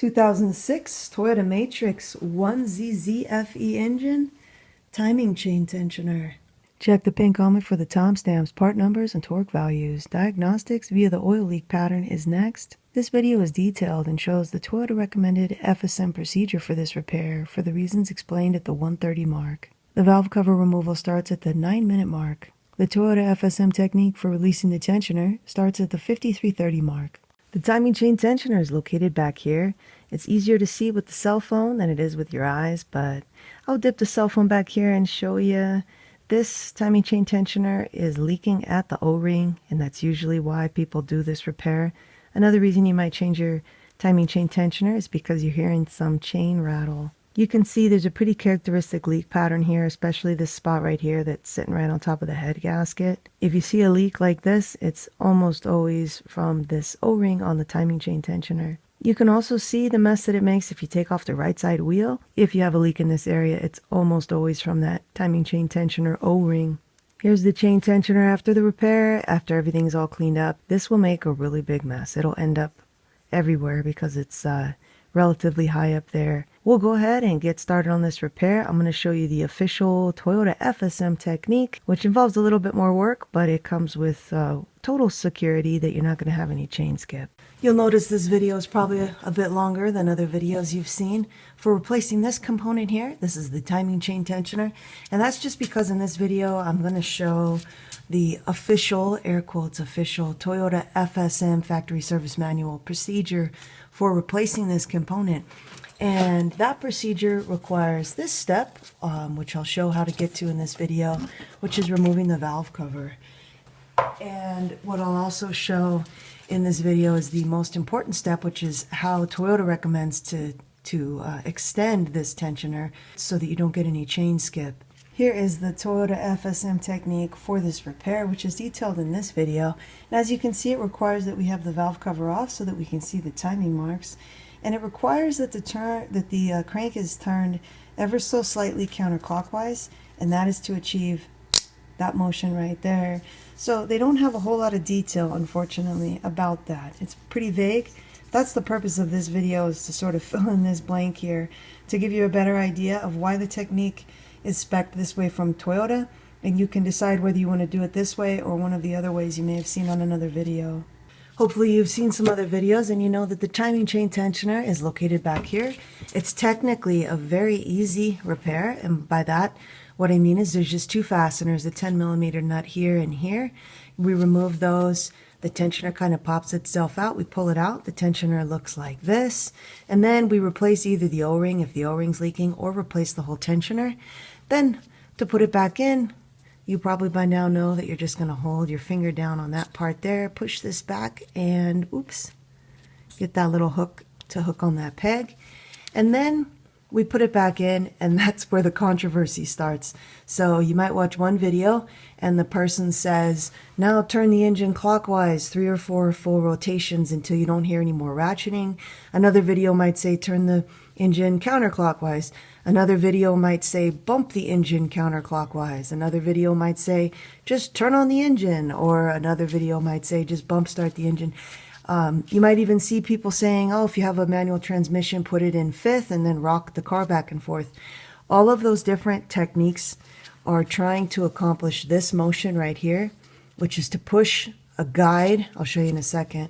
2006 Toyota Matrix 1ZZ-FE engine, timing chain tensioner. Check the pin comment for the timestamps, part numbers, and torque values. Diagnostics via the oil leak pattern is next. This video is detailed and shows the Toyota recommended FSM procedure for this repair for the reasons explained at the 1:30 mark. The valve cover removal starts at the 9-minute mark. The Toyota FSM technique for releasing the tensioner starts at the 53:30 mark. The timing chain tensioner is located back here. It's easier to see with the cell phone than it is with your eyes, but I'll dip the cell phone back here and show you. This timing chain tensioner is leaking at the O-ring, and that's usually why people do this repair. Another reason you might change your timing chain tensioner is because you're hearing some chain rattle. You can see there's a pretty characteristic leak pattern here, especially this spot right here that's sitting right on top of the head gasket. If you see a leak like this, it's almost always from this O-ring on the timing chain tensioner. You can also see the mess that it makes if you take off the right side wheel. If you have a leak in this area, it's almost always from that timing chain tensioner O-ring. Here's the chain tensioner after the repair, after everything's all cleaned up. This will make a really big mess. It'll end up everywhere because it's relatively high up there. We'll go ahead and get started on this repair. I'm going to show you the official Toyota FSM technique, which involves a little bit more work, but it comes with total security that you're not going to have any chain skip. You'll notice this video is probably a bit longer than other videos you've seen. For replacing this component here, this is the timing chain tensioner, and that's just because in this video I'm going to show the official, air quotes, official Toyota FSM factory service manual procedure for replacing this component. And that procedure requires this step, which I'll show how to get to in this video, which is removing the valve cover. And what I'll also show in this video is the most important step, which is how Toyota recommends to extend this tensioner so that you don't get any chain skip. Here is the Toyota FSM technique for this repair, which is detailed in this video. And as you can see, it requires that we have the valve cover off so that we can see the timing marks. And it requires that the crank is turned ever so slightly counterclockwise, and that is to achieve that motion right there. So they don't have a whole lot of detail, unfortunately, about that. It's pretty vague. That's the purpose of this video, is to sort of fill in this blank here to give you a better idea of why the technique is spec'd this way from Toyota, and you can decide whether you want to do it this way or one of the other ways you may have seen on another video. Hopefully you've seen some other videos and you know that the timing chain tensioner is located back here. It's technically a very easy repair, and by that what I mean is there's just two fasteners, a 10mm nut here and here. We remove those, the tensioner kind of pops itself out, we pull it out, the tensioner looks like this, and then we replace either the O-ring if the O-ring's leaking, or replace the whole tensioner. Then to put it back in, you probably by now know that you're just going to hold your finger down on that part there, push this back, and oops, get that little hook to hook on that peg. And then we put it back in, and that's where the controversy starts. So you might watch one video and the person says, now turn the engine clockwise 3 or 4 full rotations until you don't hear any more ratcheting. Another video might say turn the engine counterclockwise. Another video might say bump the engine counterclockwise. Another video might say just turn on the engine, or another video might say just bump start the engine. You might even see people saying, oh, if you have a manual transmission, put it in 5th and then rock the car back and forth. All of those different techniques are trying to accomplish this motion right here, which is to push a guide, I'll show you in a second,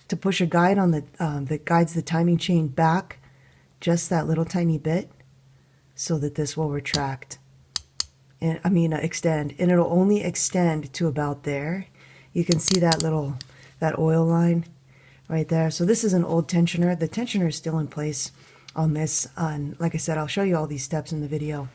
to push a guide on the that guides the timing chain back just that little tiny bit so that this will retract. And extend, and it'll only extend to about there. You can see that oil line right there. So this is an old tensioner. The tensioner is still in place on this. Like I said, I'll show you all these steps in the video.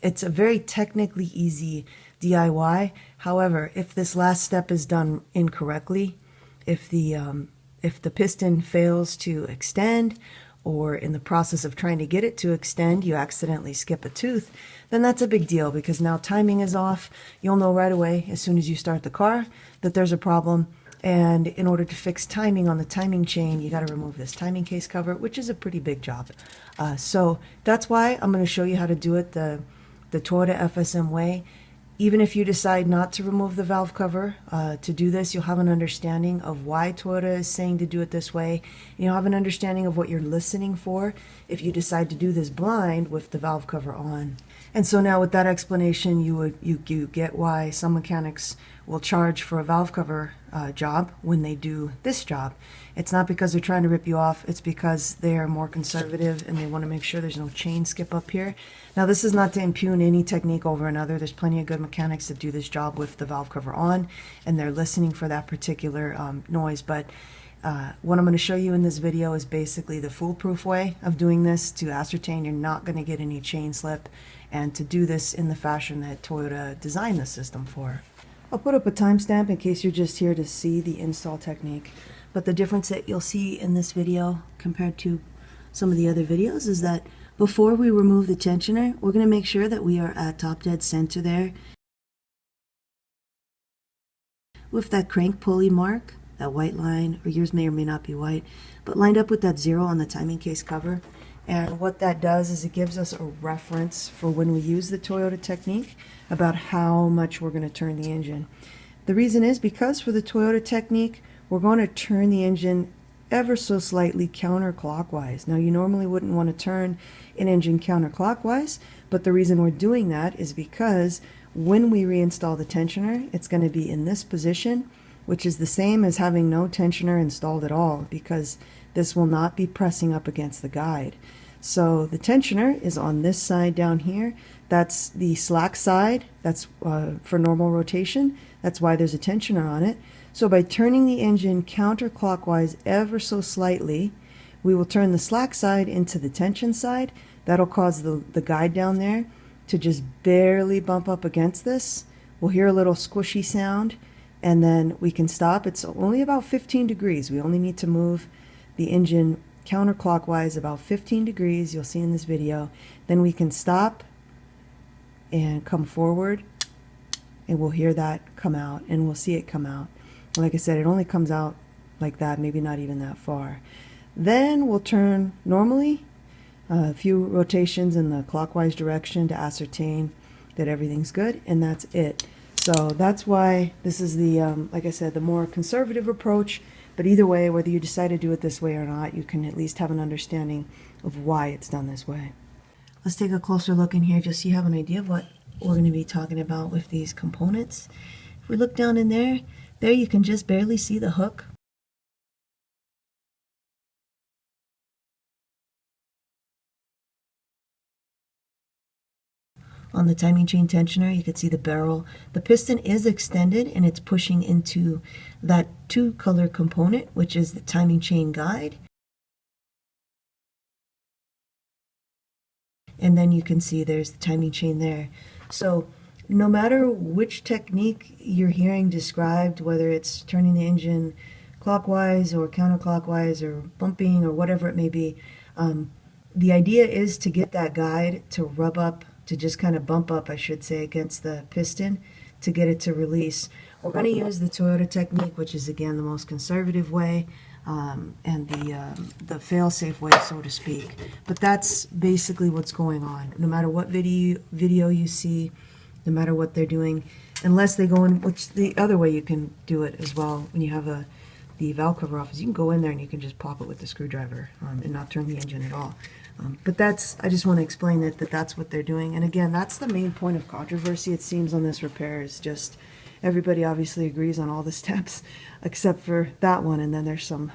It's a very technically easy DIY. However, if this last step is done incorrectly, if the piston fails to extend, or in the process of trying to get it to extend, you accidentally skip a tooth, then that's a big deal, because now timing is off. You'll know right away as soon as you start the car that there's a problem. And in order to fix timing on the timing chain, you got to remove this timing case cover, which is a pretty big job. So that's why I'm going to show you how to do it the Toyota FSM way. Even if you decide not to remove the valve cover, to do this, you'll have an understanding of why Toyota is saying to do it this way. You'll have an understanding of what you're listening for if you decide to do this blind with the valve cover on. And so now with that explanation, you get why some mechanics will charge for a valve cover job when they do this job. It's not because they're trying to rip you off, it's because they are more conservative and they want to make sure there's no chain skip up here. Now this is not to impugn any technique over another. There's plenty of good mechanics that do this job with the valve cover on and they're listening for that particular noise. But what I'm going to show you in this video is basically the foolproof way of doing this to ascertain you're not going to get any chain slip and to do this in the fashion that Toyota designed the system for. I'll put up a timestamp in case you're just here to see the install technique. But the difference that you'll see in this video compared to some of the other videos is that before we remove the tensioner, we're going to make sure that we are at top dead center there with that crank pulley mark, that white line, or yours may or may not be white, but lined up with that 0 on the timing case cover. And what that does is it gives us a reference for when we use the Toyota technique about how much we're going to turn the engine. The reason is because for the Toyota technique, we're going to turn the engine ever so slightly counterclockwise. Now you normally wouldn't want to turn an engine counterclockwise, but the reason we're doing that is because when we reinstall the tensioner, it's going to be in this position, which is the same as having no tensioner installed at all, because this will not be pressing up against the guide. So the tensioner is on this side down here. That's the slack side. That's for normal rotation. That's why there's a tensioner on it. So by turning the engine counterclockwise ever so slightly, we will turn the slack side into the tension side. That'll cause the guide down there to just barely bump up against this. We'll hear a little squishy sound, and then we can stop. It's only about 15 degrees. We only need to move the engine counterclockwise about 15 degrees. You'll see in this video. Then we can stop and come forward, and we'll hear that come out, and we'll see it come out. Like I said, it only comes out like that, maybe not even that far. Then we'll turn normally a few rotations in the clockwise direction to ascertain that everything's good, and that's it. So that's why this is the, like I said, the more conservative approach. But either way, whether you decide to do it this way or not, you can at least have an understanding of why it's done this way. Let's take a closer look in here just so you have an idea of what we're going to be talking about with these components. If we look down in there you can just barely see the hook. On the timing chain tensioner, you can see the barrel. The piston is extended and it's pushing into that 2-color component, which is the timing chain guide. And then you can see there's the timing chain there. So no matter which technique you're hearing described, whether it's turning the engine clockwise or counterclockwise or bumping or whatever it may be, the idea is to get that guide to rub up, to just kind of bump up, I should say, against the piston to get it to release. We're going to use the Toyota technique, which is again the most conservative way and the fail-safe way, so to speak. But that's basically what's going on. No matter what video you see, no matter what they're doing, unless they go in, which the other way you can do it as well when you have the valve cover off is you can go in there and you can just pop it with the screwdriver and not turn the engine at all. But I just want to explain that that's what they're doing. And again, that's the main point of controversy, it seems, on this repair is just everybody obviously agrees on all the steps except for that one, and then there's some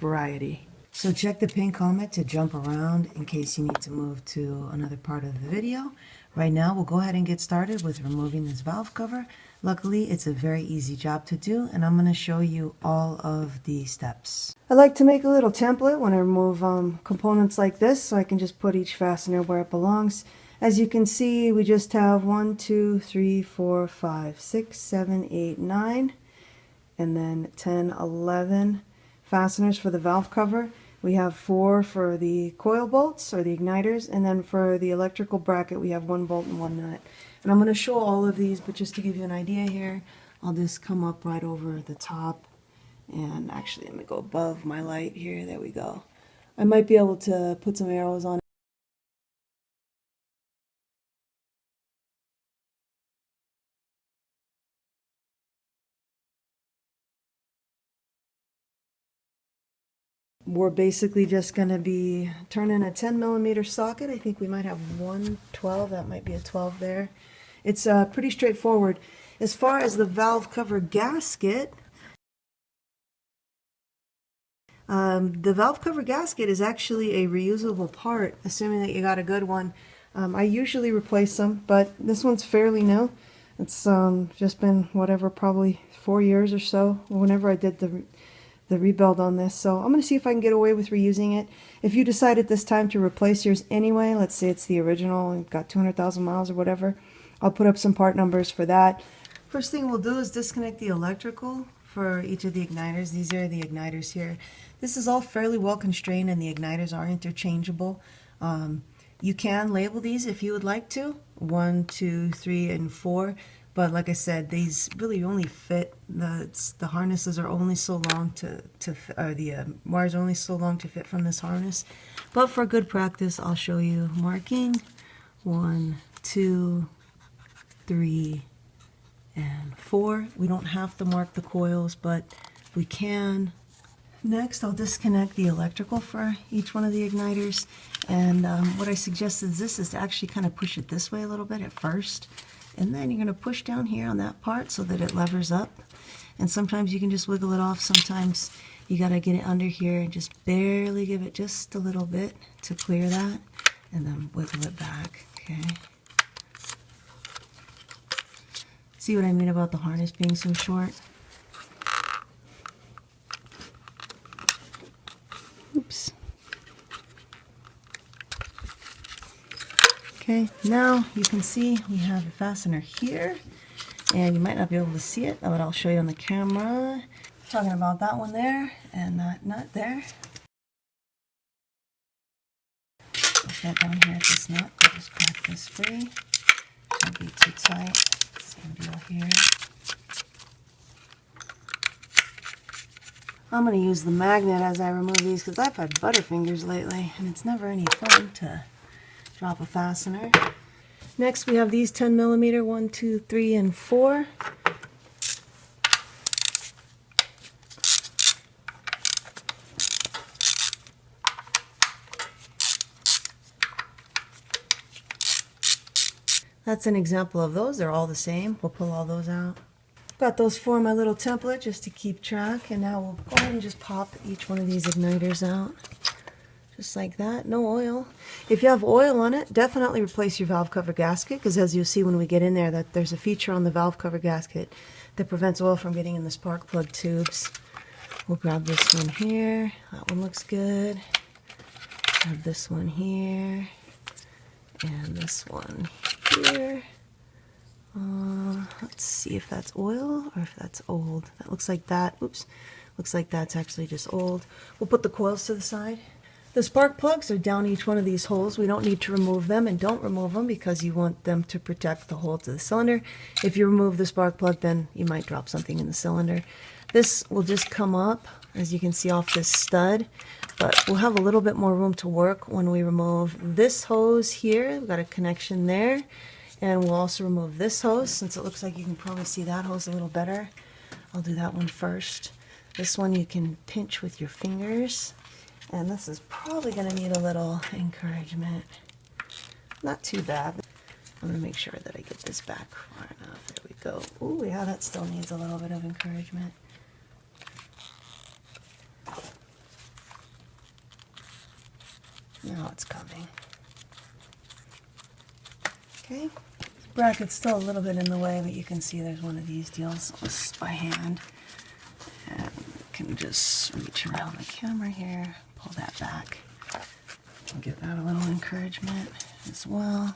variety. So check the pinned comment to jump around in case you need to move to another part of the video. Right now, we'll go ahead and get started with removing this valve cover. Luckily, it's a very easy job to do, and I'm going to show you all of the steps. I like to make a little template when I remove components like this, so I can just put each fastener where it belongs. As you can see, we just have 1, 2, 3, 4, 5, 6, 7, 8, 9, and then 10, 11 fasteners for the valve cover. We have 4 for the coil bolts or the igniters, and then for the electrical bracket we have 1 bolt and 1 nut. And I'm going to show all of these, but just to give you an idea here, I'll just come up right over the top, and actually let me go above my light here. There we go. I might be able to put some arrows on we're basically just going to be turning a 10mm socket. I think we might have one 12, that might be a 12 there. It's pretty straightforward. As far as the valve cover gasket, the valve cover gasket is actually a reusable part, assuming that you got a good one. I usually replace them, but this one's fairly new. It's just been whatever, probably 4 years or so, whenever I did the rebuild on this. So I'm going to see if I can get away with reusing it. If you decide at this time to replace yours anyway, let's say it's the original and got 200,000 miles or whatever, I'll put up some part numbers for that. First thing we'll do is disconnect the electrical for each of the igniters. These are the igniters here. This is all fairly well constrained and the igniters are interchangeable. You can label these if you would like to, 1, 2, 3, and 4. But like I said, these really only fit, the harnesses are only so long the wires are only so long to fit from this harness. But for good practice, I'll show you marking 1, 2, 3, and 4. We don't have to mark the coils, but we can. Next, I'll disconnect the electrical for each one of the igniters. And what I suggest is this is to actually kind of push it this way a little bit at first. And then you're going to push down here on that part so that it levers up. And sometimes you can just wiggle it off. Sometimes you got to get it under here and just barely give it just a little bit to clear that. And then wiggle it back. Okay. See what I mean about the harness being so short? Oops. Okay, now you can see we have a fastener here, and you might not be able to see it, but I'll show you on the camera. Talking about that one there, and that nut there. Push that down here at this nut, I'll just crack this free. Don't be too tight, same deal here. I'm going to use the magnet as I remove these because I've had butterfingers lately, and it's never any fun to drop a fastener. Next we have these 10mm, 1, 2, 3, and 4. That's an example of those. They're all the same. We'll pull all those out. Got those for my little template just to keep track, and now we'll go ahead and just pop each one of these igniters out. Just like that, no oil. If you have oil on it, definitely replace your valve cover gasket, because as you'll see when we get in there, that there's a feature on the valve cover gasket that prevents oil from getting in the spark plug tubes. We'll grab this one here. That one looks good. Grab this one here. And this one here. Let's see if that's oil or if that's old. That looks like that. Oops. Looks like that's actually just old. We'll put the coils to the side. The spark plugs are down each one of these holes. We don't need to remove them, and don't remove them because you want them to protect the hole to the cylinder. If you remove the spark plug, then you might drop something in the cylinder. This will just come up, as you can see, off this stud, but we'll have a little bit more room to work when we remove this hose here. We've got a connection there, and we'll also remove this hose, since it looks like you can probably see that hose a little better. I'll do that one first. This one you can pinch with your fingers. And this is probably going to need a little encouragement. Not too bad. I'm going to make sure that I get this back far enough. There we go. Ooh, yeah, that still needs a little bit of encouragement. Now it's coming. Okay. Bracket's still a little bit in the way, but you can see there's one of these deals just by hand. And can just reach around the camera here. Pull that back and give that a little encouragement as well.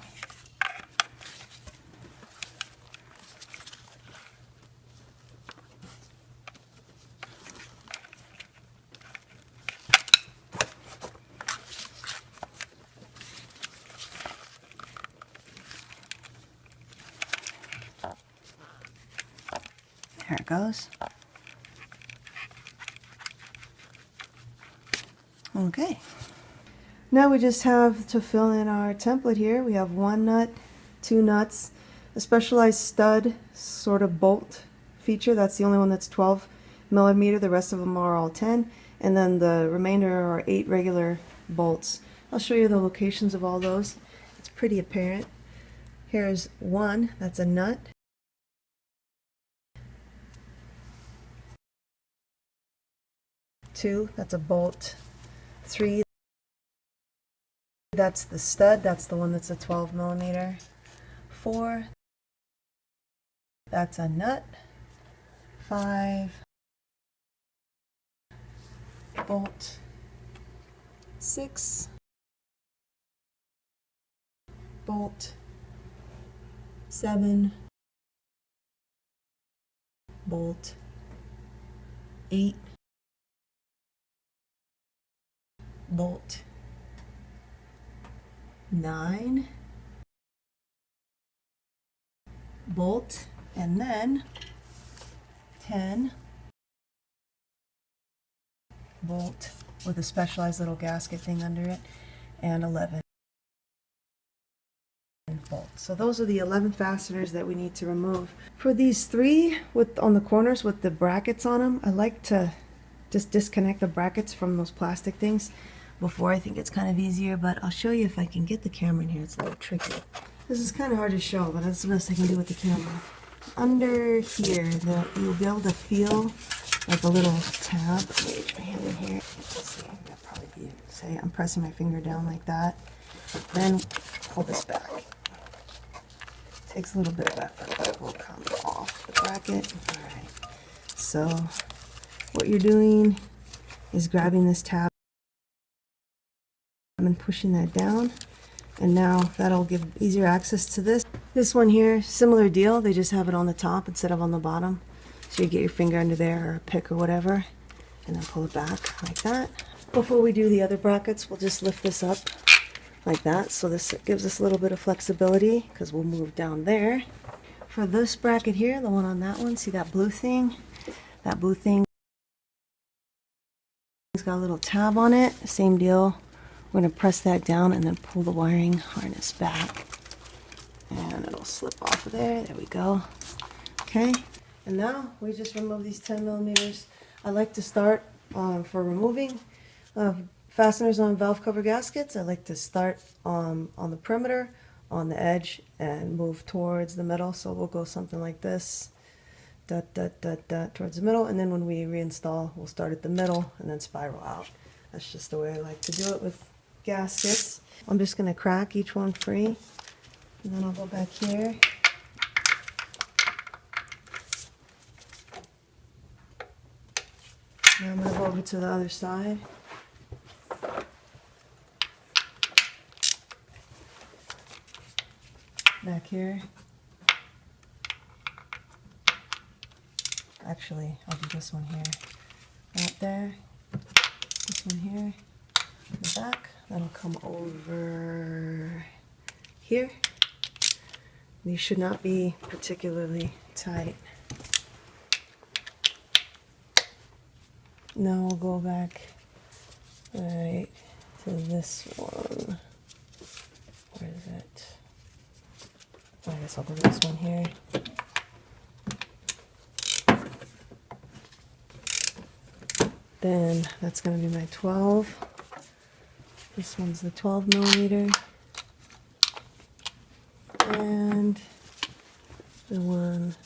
There it goes. Okay, now we just have to fill in our template here. We have one nut, two nuts, a specialized stud sort of bolt feature. That's the only one that's 12mm. The rest of them are all 10. and then the remainder are 8 regular bolts. I'll show you the locations of all those. It's pretty apparent. Here's one, that's a nut. Two, that's a bolt. 3, that's the stud, that's the one that's a 12 millimeter. 4, that's a nut. 5, bolt. 6, bolt. 7, bolt. 8, bolt. 9, bolt, and then 10, bolt with a specialized little gasket thing under it, and 11 bolt. So those are the 11 fasteners that we need to remove. For these 3 on the corners with the brackets on them, I like to just disconnect the brackets from those plastic things before. I think it's kind of easier, but I'll show you if I can get the camera in here. It's a little tricky. This is kind of hard to show, but that's the best I can do with the camera. Under here, you'll be able to feel like a little tab. Let me reach my hand in here. Let's see, that'll probably be, say I'm pressing my finger down like that. Then pull this back. Takes a little bit of effort, but it will come off the bracket. Alright, so what you're doing is grabbing this tab and pushing that down, and now that'll give easier access to this. This one here, similar deal, they just have it on the top instead of on the bottom. So you get your finger under there or a pick or whatever, and then pull it back like that. Before we do the other brackets, we'll just lift this up like that, so this gives us a little bit of flexibility because we'll move down there. For this bracket here, the one on that one, see that blue thing? That blue thing has got a little tab on it. Same deal. We're going to press that down and then pull the wiring harness back. And it'll slip off of there. There we go. Okay. And now we just remove these 10 millimeters. I like to start for removing fasteners on valve cover gaskets. I like to start on the perimeter, on the edge, and move towards the middle. So we'll go something like this. Dot, dot, dot, dot, towards the middle. And then when we reinstall, we'll start at the middle and then spiral out. That's just the way I like to do it with gaskets. I'm just going to crack each one free, and then I'll go back here. Now I'm going to go over to the other side. Back here. Actually, I'll do this one here. Right there. This one here. The back. That'll come over here. These should not be particularly tight. Now we'll go back right to this one. Where is it? I guess I'll go to this one here. Then that's going to be my 12. This one's the 12 millimeter. And the one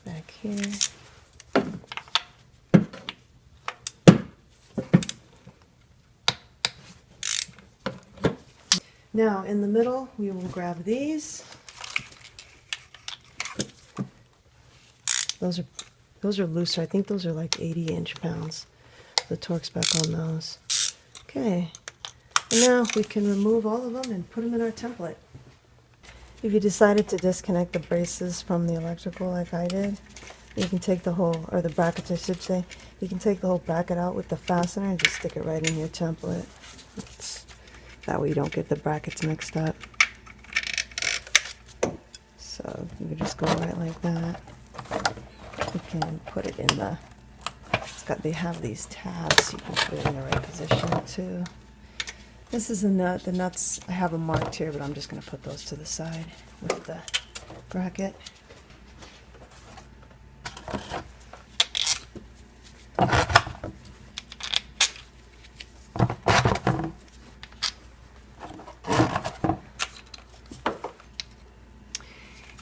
back here. Now in the middle, we will grab these. Those are looser. I think those are like 80 inch-pounds. The torque spec on those. Okay. And now we can remove all of them and put them in our template. If you decided to disconnect the braces from the electrical like I did, you can take the whole, or the brackets I should say, you can take the whole bracket out with the fastener and just stick it right in your template. That way you don't get the brackets mixed up. So you can just go right like that. You can put it in the, they have these tabs, so you can put it in the right position too. This is a nut. The nuts, I have them marked here, but I'm just going to put those to the side with the bracket.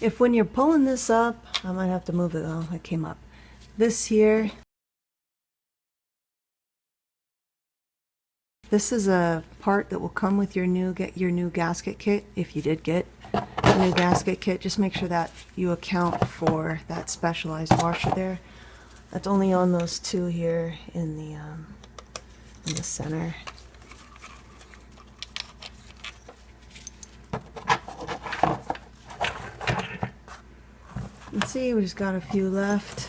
If when you're pulling this up, I might have to move it. Oh, it came up. This here, this is a part that will come with your new gasket kit. If you did get a new gasket kit, just make sure that you account for that specialized washer there. That's only on those two here in the center. Let's see, we just got a few left.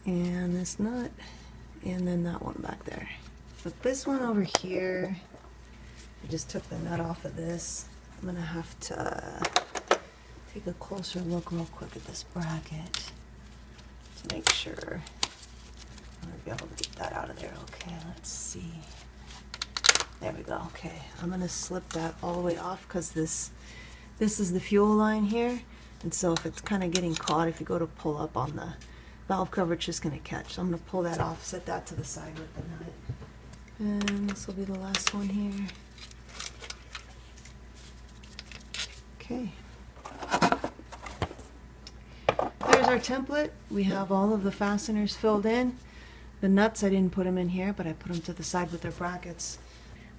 And this nut, and then that one back there. But this one over here, I just took the nut off of this. I'm gonna have to take a closer look real quick at this bracket to make sure I'm gonna be able to get that out of there. Okay, let's see. There we go. Okay, I'm gonna slip that all the way off because this is the fuel line here, and so if it's kind of getting caught, if you go to pull up on the valve cover, it's just gonna catch. So I'm gonna pull that off, set that to the side with the nut, and this will be the last one here. Okay. There's our template. We have all of the fasteners filled in. The nuts, I didn't put them in here, but I put them to the side with their brackets.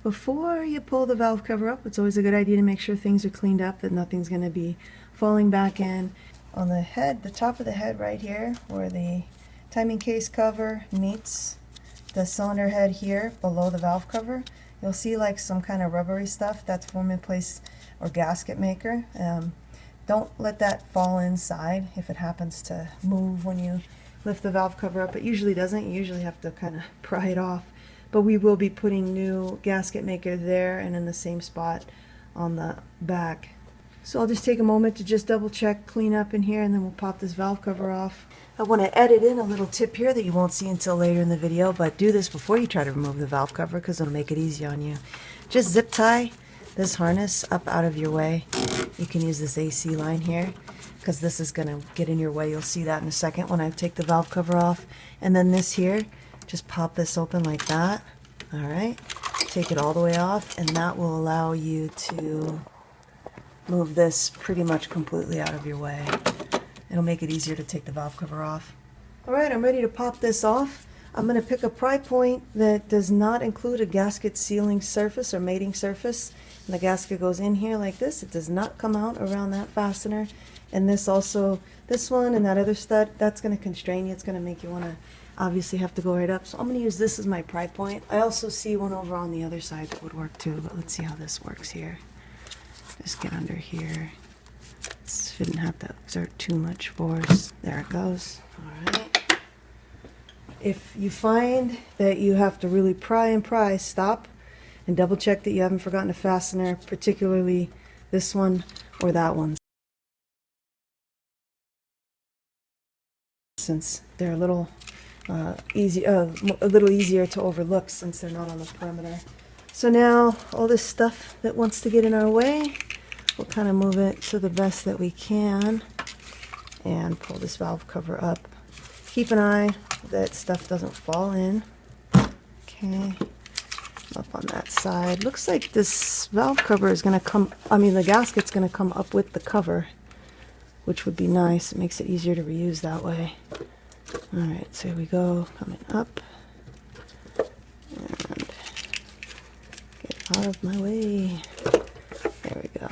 Before you pull the valve cover up, it's always a good idea to make sure things are cleaned up, that nothing's going to be falling back in. On the head, the top of the head right here, where the timing case cover meets the cylinder head here below the valve cover, you'll see like some kind of rubbery stuff. That's form in place or gasket maker. Don't let that fall inside if it happens to move when you lift the valve cover up. It usually doesn't. You usually have to kind of pry it off. But we will be putting new gasket maker there and in the same spot on the back. So I'll just take a moment to just double check, clean up in here, and then we'll pop this valve cover off. I want to edit in a little tip here that you won't see until later in the video, but do this before you try to remove the valve cover because it'll make it easy on you. Just zip tie this harness up out of your way. You can use this AC line here because this is going to get in your way. You'll see that in a second when I take the valve cover off. And then this here, just pop this open like that. All right, take it all the way off, and that will allow you to move this pretty much completely out of your way. It'll make it easier to take the valve cover off. All right, I'm ready to pop this off. I'm going to pick a pry point that does not include a gasket sealing surface or mating surface. And the gasket goes in here like this. It does not come out around that fastener. And this also, this one and that other stud, that's going to constrain you. It's going to make you want to obviously have to go right up. So I'm going to use this as my pry point. I also see one over on the other side that would work too, but let's see how this works here. Just get under here. Shouldn't have to exert too much force. There it goes. All right. If you find that you have to really pry and pry, stop and double check that you haven't forgotten a fastener, particularly this one or that one, since they're a little easier to overlook since they're not on the perimeter. So now all this stuff that wants to get in our way, we'll kind of move it to the best that we can and pull this valve cover up. Keep an eye that stuff doesn't fall in. Okay, up on that side. Looks like this valve cover is going to come, the gasket's going to come up with the cover, which would be nice. It makes it easier to reuse that way. All right, so here we go, coming up. And get out of my way. There we go.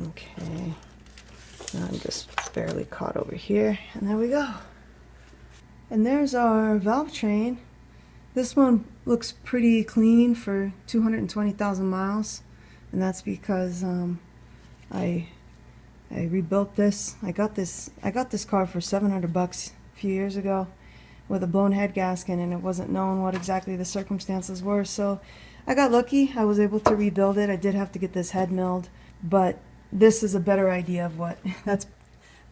Okay, now I'm just barely caught over here, and there we go. And there's our valve train. This one looks pretty clean for 220,000 miles, and that's because I rebuilt this. I got this car for $700 a few years ago with a blown head gasket, and it wasn't known what exactly the circumstances were. So I got lucky. I was able to rebuild it. I did have to get this head milled, but this is a better idea of what that's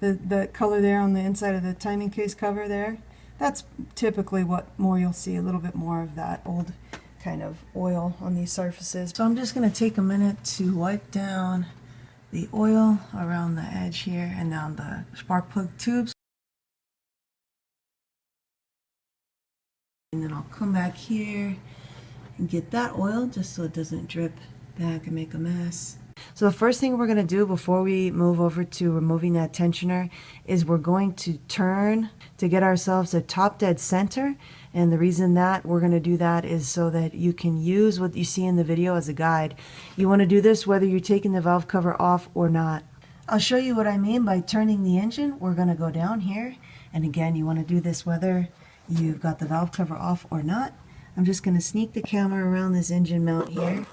the color there on the inside of the timing case cover there. That's typically what more you'll see, a little bit more of that old kind of oil on these surfaces. So I'm just going to take a minute to wipe down the oil around the edge here and down the spark plug tubes. And then I'll come back here and get that oil just so it doesn't drip back and make a mess. So the first thing we're going to do before we move over to removing that tensioner is we're going to turn to get ourselves a top dead center. And the reason that we're going to do that is so that you can use what you see in the video as a guide. You want to do this whether you're taking the valve cover off or not. I'll show you what I mean by turning the engine. We're going to go down here. And again, you want to do this whether you've got the valve cover off or not. I'm just going to sneak the camera around this engine mount here.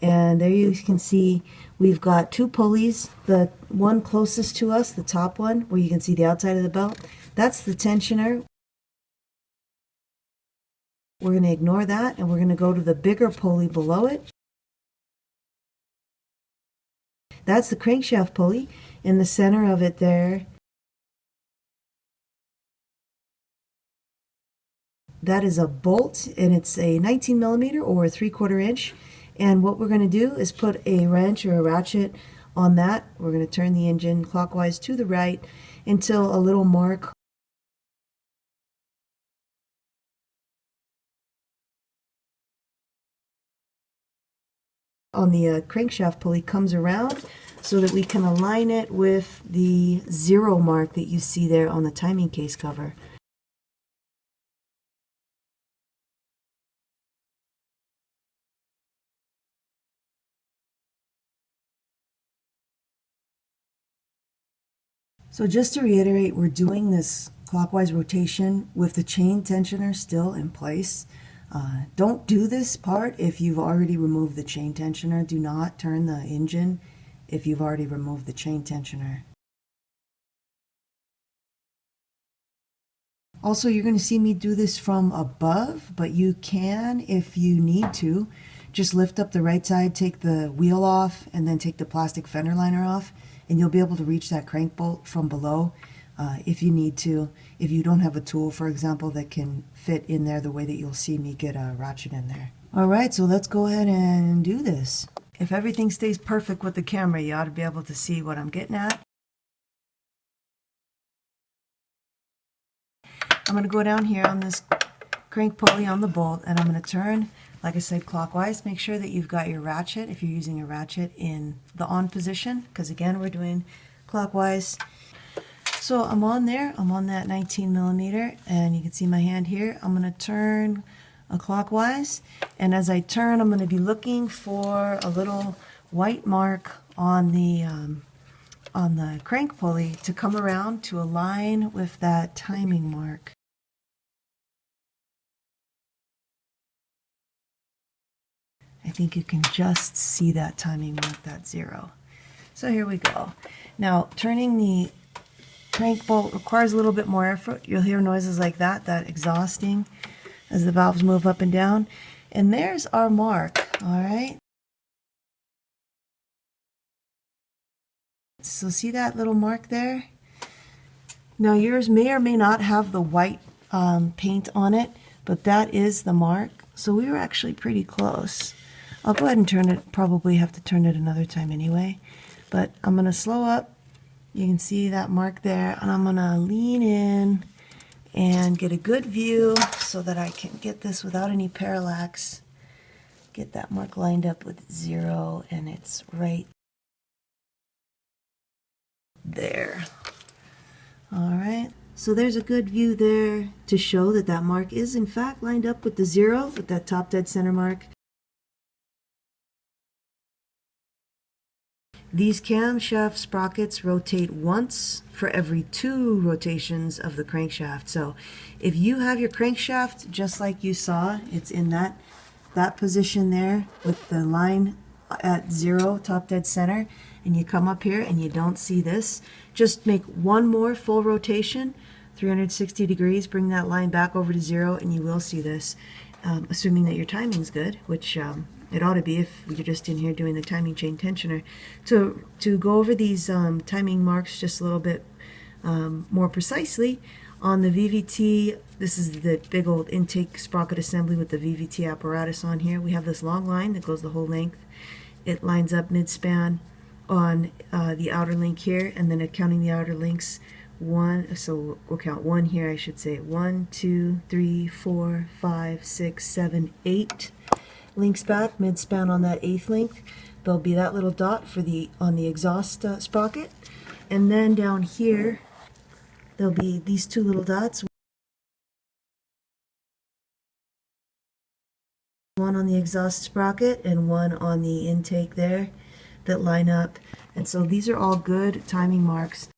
And there you can see we've got two pulleys. The one closest to us, the top one, where you can see the outside of the belt, that's the tensioner. We're going to ignore that and we're going to go to the bigger pulley below it. That's the crankshaft pulley. In the center of it there, that is a bolt, and it's a 19 millimeter or a 3/4 inch. And what we're going to do is put a wrench or a ratchet on that. We're going to turn the engine clockwise to the right until a little mark on the crankshaft pulley comes around so that we can align it with the 0 mark that you see there on the timing case cover. So just to reiterate, we're doing this clockwise rotation with the chain tensioner still in place. Don't do this part if you've already removed the chain tensioner. Do not turn the engine if you've already removed the chain tensioner. Also, you're going to see me do this from above, but you can, if you need to, just lift up the right side, take the wheel off, and then take the plastic fender liner off, and you'll be able to reach that crank bolt from below if you need to. If you don't have a tool, for example, that can fit in there the way that you'll see me get a ratchet in there. All right, so let's go ahead and do this. If everything stays perfect with the camera, you ought to be able to see what I'm getting at. I'm going to go down here on this crank pulley on the bolt, and I'm going to turn, like I said, clockwise. Make sure that you've got your ratchet, if you're using a ratchet, in the on position, because again, we're doing clockwise. So I'm on there, I'm on that 19 millimeter, and you can see my hand here. I'm going to turn clockwise, and as I turn, I'm going to be looking for a little white mark on the crank pulley to come around to align with that timing mark. I think you can just see that timing mark, that 0. So here we go. Now, turning the crank bolt requires a little bit more effort. You'll hear noises like that, that exhausting as the valves move up and down. And there's our mark, all right? So see that little mark there? Now yours may or may not have the white paint on it, but that is the mark. So we were actually pretty close. I'll go ahead and turn it, probably have to turn it another time anyway. But I'm going to slow up. You can see that mark there, and I'm going to lean in and get a good view so that I can get this without any parallax. Get that mark lined up with 0, and it's right there. All right, so there's a good view there to show that that mark is in fact lined up with the 0, with that top dead center mark. These camshaft sprockets rotate once for every 2 rotations of the crankshaft. So if you have your crankshaft just like you saw, it's in that position there with the line at 0, top dead center, and you come up here and you don't see this, just make one more full rotation, 360 degrees, bring that line back over to 0, and you will see this, assuming that your timing's good, which it ought to be if you're just in here doing the timing chain tensioner. To go over these timing marks just a little bit more precisely, on the VVT, this is the big old intake sprocket assembly with the VVT apparatus on here. We have this long line that goes the whole length. It lines up mid-span on the outer link here, and then counting the outer links, one, so we'll count one here, I should say. 1, 2, 3, 4, 5, 6, 7, 8 links back, mid-span on that 8th link. There'll be that little dot for on the exhaust sprocket. And then down here, there'll be these 2 little dots. One on the exhaust sprocket and one on the intake there that line up. And so these are all good timing marks.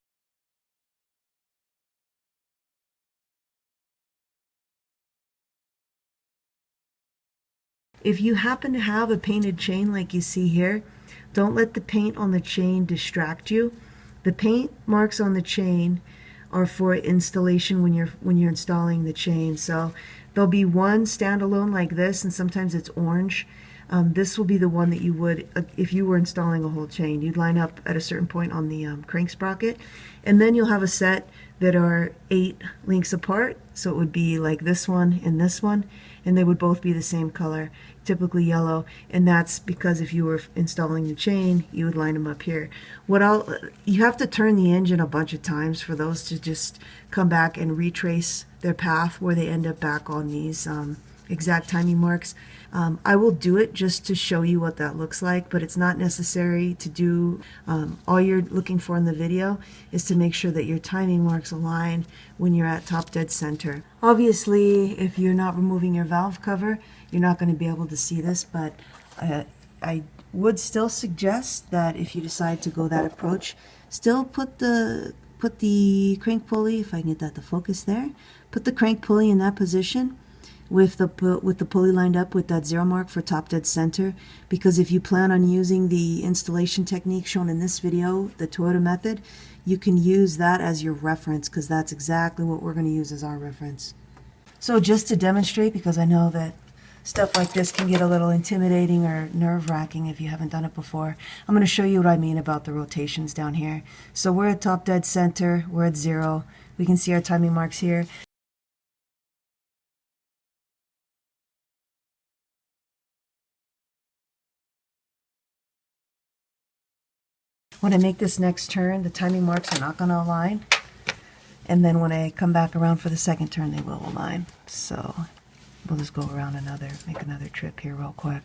If you happen to have a painted chain like you see here, don't let the paint on the chain distract you. The paint marks on the chain are for installation when you're installing the chain. So there'll be one standalone like this, and sometimes it's orange. This will be the one that you would, if you were installing a whole chain, you'd line up at a certain point on the crank sprocket, and then you'll have a set that are 8 links apart. So it would be like this one, and they would both be the same color, typically yellow, and that's because if you were installing the chain, you would line them up here. You have to turn the engine a bunch of times for those to just come back and retrace their path where they end up back on these exact timing marks. I will do it just to show you what that looks like, but it's not necessary to do. All you're looking for in the video is to make sure that your timing marks align when you're at top dead center. Obviously, if you're not removing your valve cover, you're not going to be able to see this, but I would still suggest that if you decide to go that approach, still put the crank pulley, if I can get that to focus there, put the crank pulley in that position with the pulley lined up with that 0 mark for top dead center, because if you plan on using the installation technique shown in this video, the Toyota method, you can use that as your reference, because that's exactly what we're going to use as our reference. So just to demonstrate, because I know that stuff like this can get a little intimidating or nerve-wracking if you haven't done it before, I'm going to show you what I mean about the rotations down here. So we're at top dead center, we're at 0. We can see our timing marks here. When I make this next turn, the timing marks are not going to align. And then when I come back around for the second turn, they will align. So we'll just go around make another trip here real quick.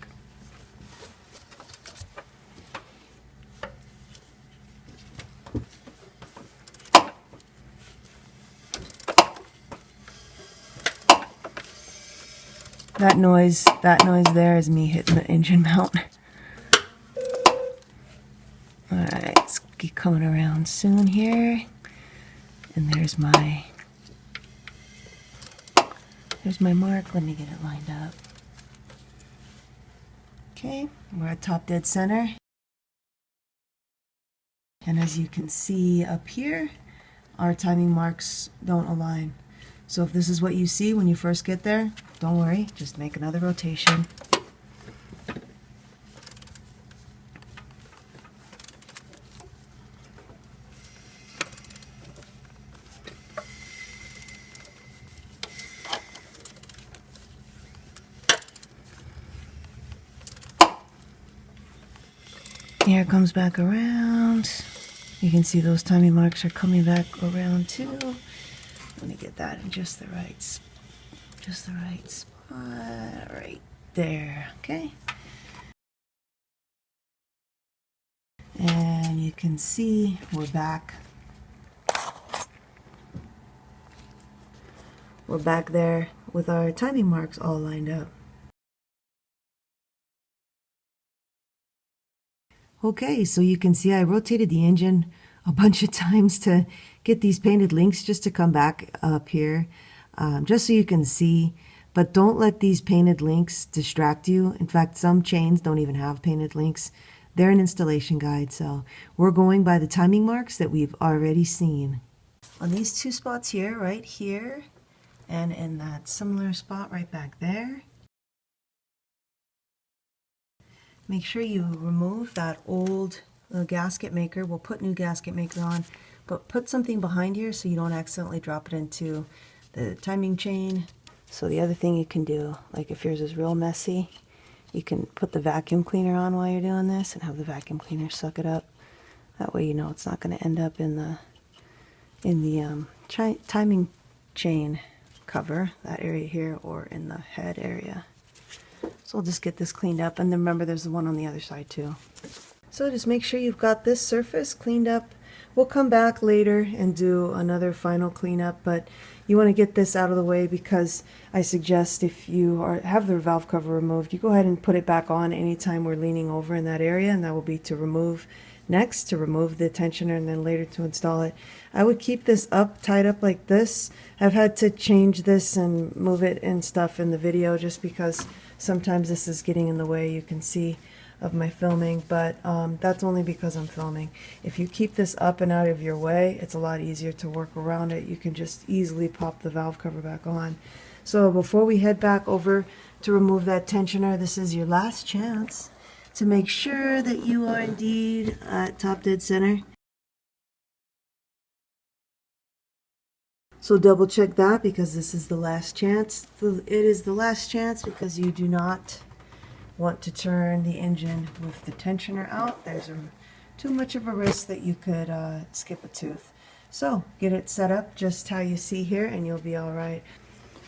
That noise there is me hitting the engine mount. Alright, let's keep coming around soon here. And there's my mark. Let me get it lined up. Okay, we're at top dead center. And as you can see up here, our timing marks don't align. So if this is what you see when you first get there, don't worry, just make another rotation. Here it comes back around. You can see those timing marks are coming back around too. Let me get that in just the right spot, right there. Okay. And you can see we're back. We're back there with our timing marks all lined up. Okay, so you can see I rotated the engine a bunch of times to get these painted links just to come back up here, just so you can see. But don't let these painted links distract you. In fact, some chains don't even have painted links. They're an installation guide, so we're going by the timing marks that we've already seen. On these 2 spots here, right here, and in that similar spot right back there, make sure you remove that old gasket maker. We'll put new gasket maker on, but put something behind here so you don't accidentally drop it into the timing chain. So the other thing you can do, like if yours is real messy, you can put the vacuum cleaner on while you're doing this and have the vacuum cleaner suck it up. That way you know it's not going to end up in in the timing chain cover, that area here, or in the head area. So I'll just get this cleaned up, and then remember there's the one on the other side too. So just make sure you've got this surface cleaned up. We'll come back later and do another final cleanup, but you want to get this out of the way because I suggest if you have the valve cover removed, you go ahead and put it back on anytime we're leaning over in that area, and that will be to remove next, to remove the tensioner, and then later to install it. I would keep this up, tied up like this. I've had to change this and move it and stuff in the video just because sometimes this is getting in the way, you can see, of my filming, but that's only because I'm filming. If you keep this up and out of your way, it's a lot easier to work around it. You can just easily pop the valve cover back on. So before we head back over to remove that tensioner, this is your last chance to make sure that you are indeed at top dead center. So double check that because this is the last chance. It is the last chance because you do not want to turn the engine with the tensioner out. There's too much of a risk that you could skip a tooth. So get it set up just how you see here and you'll be all right.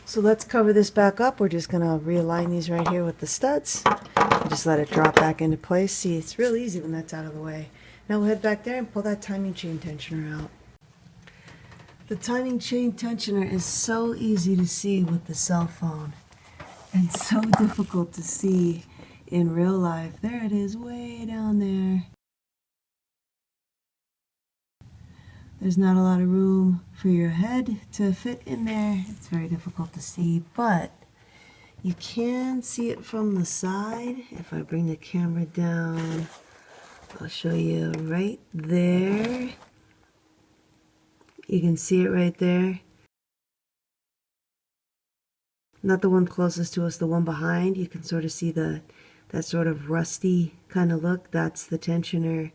So let's cover this back up. We're just going to realign these right here with the studs. Just let it drop back into place. See, it's real easy when that's out of the way. Now we'll head back there and pull that timing chain tensioner out. The timing chain tensioner is so easy to see with the cell phone and so difficult to see in real life. There it is, way down there. There's not a lot of room for your head to fit in there. It's very difficult to see, but you can see it from the side. If I bring the camera down, I'll show you right there. You can see it right there. Not the one closest to us, the one behind. You can sort of see that sort of rusty kind of look. That's the tensioner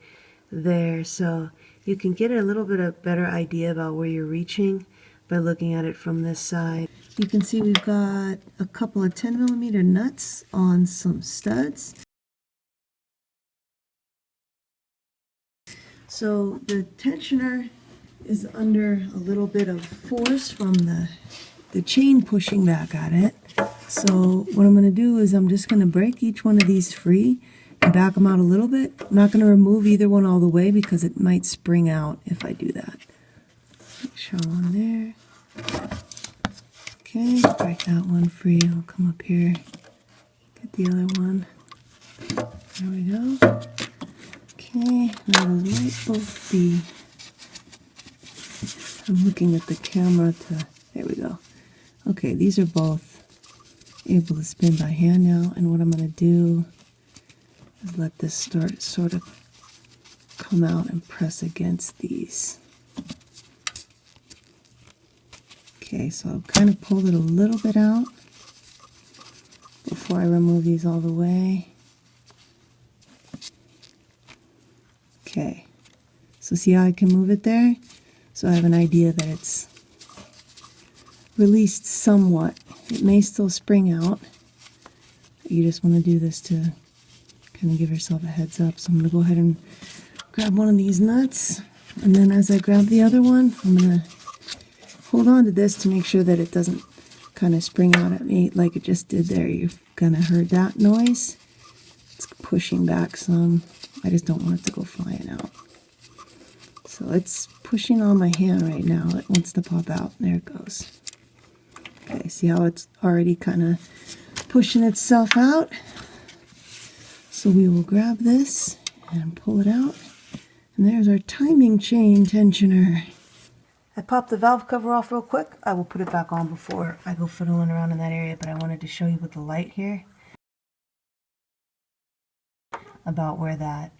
there. So you can get a little bit of better idea about where you're reaching by looking at it from this side. You can see we've got a couple of 10mm nuts on some studs. So the tensioner is under a little bit of force from the chain pushing back at it. So what I'm going to do is I'm just going to break each one of these free and back them out a little bit. I'm not going to remove either one all the way because it might spring out if I do that. Show one there. Okay, break that one free. I'll come up here, get the other one. There we go. Okay, now those might both be, I'm looking at the camera to, there we go. Okay, these are both able to spin by hand now, and what I'm going to do is let this start sort of come out and press against these. Okay, so I've kind of pulled it a little bit out before I remove these all the way. Okay, so see how I can move it there? So I have an idea that it's released somewhat. It may still spring out. You just want to do this to kind of give yourself a heads up. So I'm going to go ahead and grab one of these nuts, and then as I grab the other one, I'm going to hold on to this to make sure that it doesn't kind of spring out at me like it just did there. You've kind of heard that noise. It's pushing back some. I just don't want it to go flying out. So it's pushing on my hand right now. It wants to pop out. There it goes. Okay, see how it's already kind of pushing itself out? So we will grab this and pull it out. And there's our timing chain tensioner. I popped the valve cover off real quick. I will put it back on before I go fiddling around in that area, but I wanted to show you with the light here about where that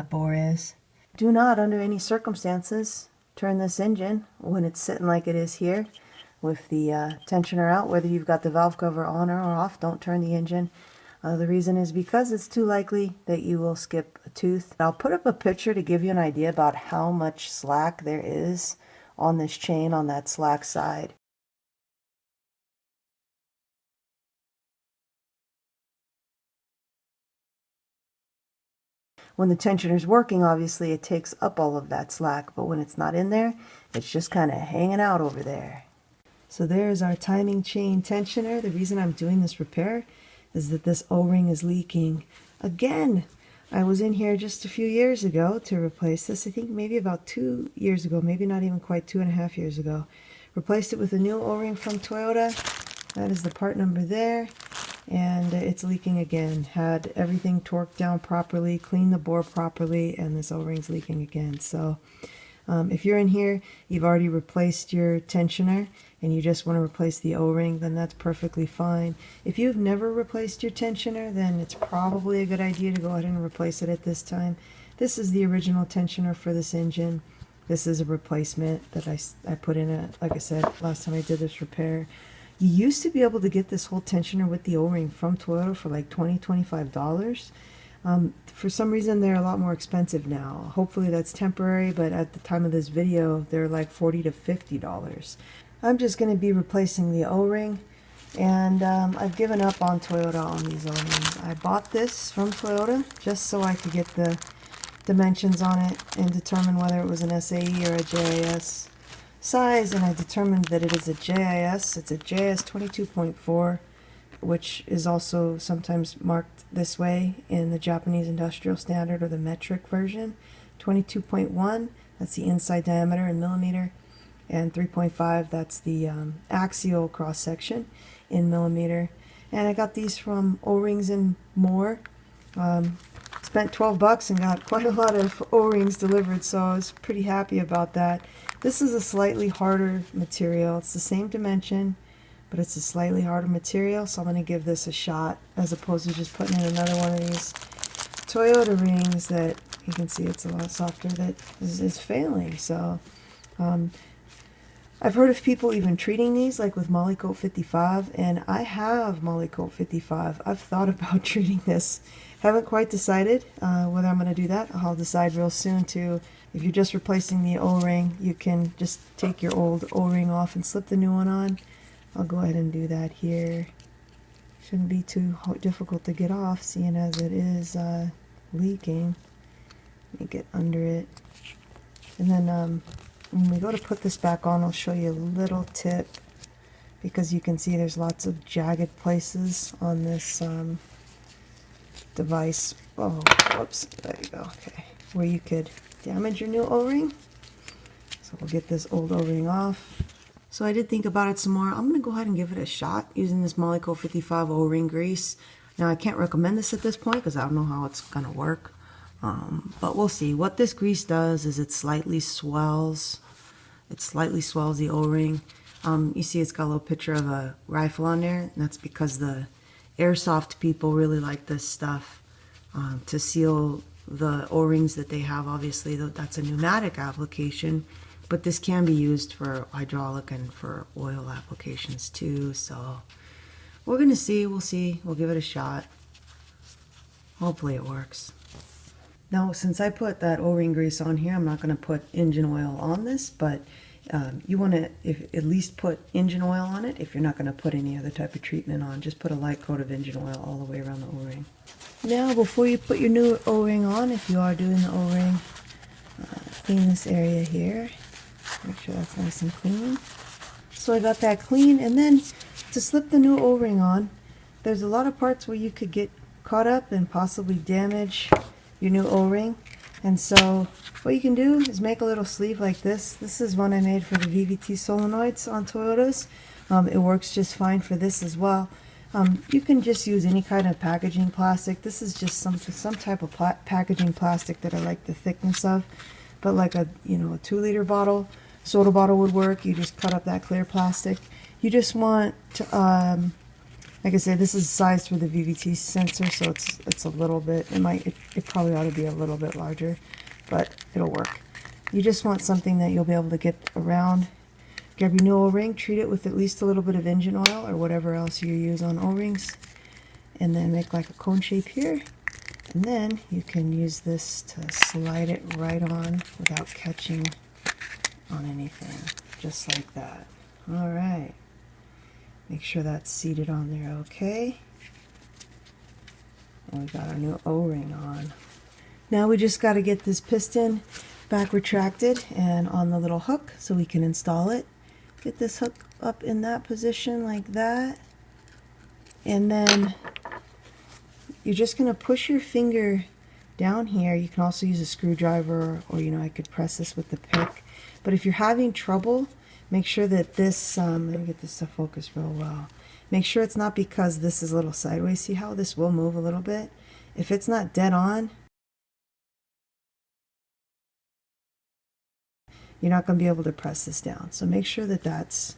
bore is. Do not, under any circumstances, turn this engine when it's sitting like it is here with the tensioner out, whether you've got the valve cover on or off. Don't turn the engine. The reason is because it's too likely that you will skip a tooth. I'll put up a picture to give you an idea about how much slack there is on this chain on that slack side. When the tensioner is working, obviously it takes up all of that slack, but when it's not in there, It's just kind of hanging out over there. So there's our timing chain tensioner. The reason I'm doing this repair is that this O-ring is leaking again. I was in here just a few years ago to replace this. I think maybe about 2 years ago, maybe not even quite 2.5 years ago. Replaced it with a new O-ring from Toyota. That is the part number there. And it's leaking again. Had everything torqued down properly, cleaned the bore properly, and this O-ring's leaking again. So if you're in here, you've already replaced your tensioner, and you just want to replace the O-ring, then that's perfectly fine. If you've never replaced your tensioner, then it's probably a good idea to go ahead and replace it at this time. This is the original tensioner for this engine. This is a replacement that I put in it, like I said, last time I did this repair. You used to be able to get this whole tensioner with the O-ring from Toyota for like $20, $25. For some reason, they're a lot more expensive now. Hopefully that's temporary, but at the time of this video, they're like $40 to $50. I'm just going to be replacing the O-ring, and I've given up on Toyota on these O-rings. I bought this from Toyota just so I could get the dimensions on it and determine whether it was an SAE or a JIS size, and I determined that it is a JIS. It's a JIS 22.4, which is also sometimes marked this way in the Japanese industrial standard or the metric version. 22.1, that's the inside diameter in millimeter, and 3.5, that's the axial cross section in millimeter. And I got these from O-Rings and More. Spent $12 and got quite a lot of O-rings delivered, so I was pretty happy about that. This is a slightly harder material. It's the same dimension, but it's a slightly harder material, so I'm going to give this a shot as opposed to just putting in another one of these Toyota rings that you can see it's a lot softer that is failing. So I've heard of people even treating these like with Molykote 55, and I have Molykote 55. I've thought about treating this. Haven't quite decided whether I'm going to do that. I'll decide real soon too. If you're just replacing the O-ring, you can just take your old O-ring off and slip the new one on. I'll go ahead and do that here. Shouldn't be too difficult to get off, seeing as it is leaking. Let me get under it. And then when we go to put this back on, I'll show you a little tip, because you can see there's lots of jagged places on this device. Oh, whoops, there you go. Okay, where you could damage your new O-ring. So we'll get this old O-ring off. So I did think about it some more. I'm going to go ahead and give it a shot using this Molykote 55 O-ring grease. Now I can't recommend this at this point because I don't know how it's going to work. But we'll see. What this grease does is it slightly swells. It slightly swells the O-ring. You see it's got a little picture of a rifle on there, and that's because the airsoft people really like this stuff to seal the O-rings that they have. Obviously, that's a pneumatic application, but this can be used for hydraulic and for oil applications too. So we're gonna see. We'll see. We'll give it a shot. Hopefully it works. Now, since I put that O-ring grease on here, I'm not going to put engine oil on this, but you want to at least put engine oil on it if you're not going to put any other type of treatment on. Just put a light coat of engine oil all the way around the O-ring. Now, before you put your new O-ring on, if you are doing the O-ring, clean this area here. Make sure that's nice and clean. So I got that clean, and then to slip the new O-ring on, there's a lot of parts where you could get caught up and possibly damage your new O-ring. And so what you can do is make a little sleeve like this. This is one I made for the VVT solenoids on Toyotas. It works just fine for this as well. You can just use any kind of packaging plastic. This is just some type of packaging plastic that I like the thickness of. But like a 2-liter bottle, soda bottle would work. You just cut up that clear plastic. You just want to like I said, this is sized for the VVT sensor, so it's a little bit, it probably ought to be a little bit larger, but it'll work. You just want something that you'll be able to get around. Grab your new O-ring, treat it with at least a little bit of engine oil or whatever else you use on O-rings, and then make like a cone shape here. And then you can use this to slide it right on without catching on anything, just like that. All right. Make sure that's seated on there okay. And we got our new O-ring on. Now we just got to get this piston back retracted and on the little hook so we can install it. Get this hook up in that position like that. And then you're just going to push your finger down here. You can also use a screwdriver, or I could press this with the pick. But if you're having trouble, make sure that this, let me get this to focus real well. Make sure it's not because this is a little sideways. See how this will move a little bit? If it's not dead on, you're not going to be able to press this down. So make sure that that's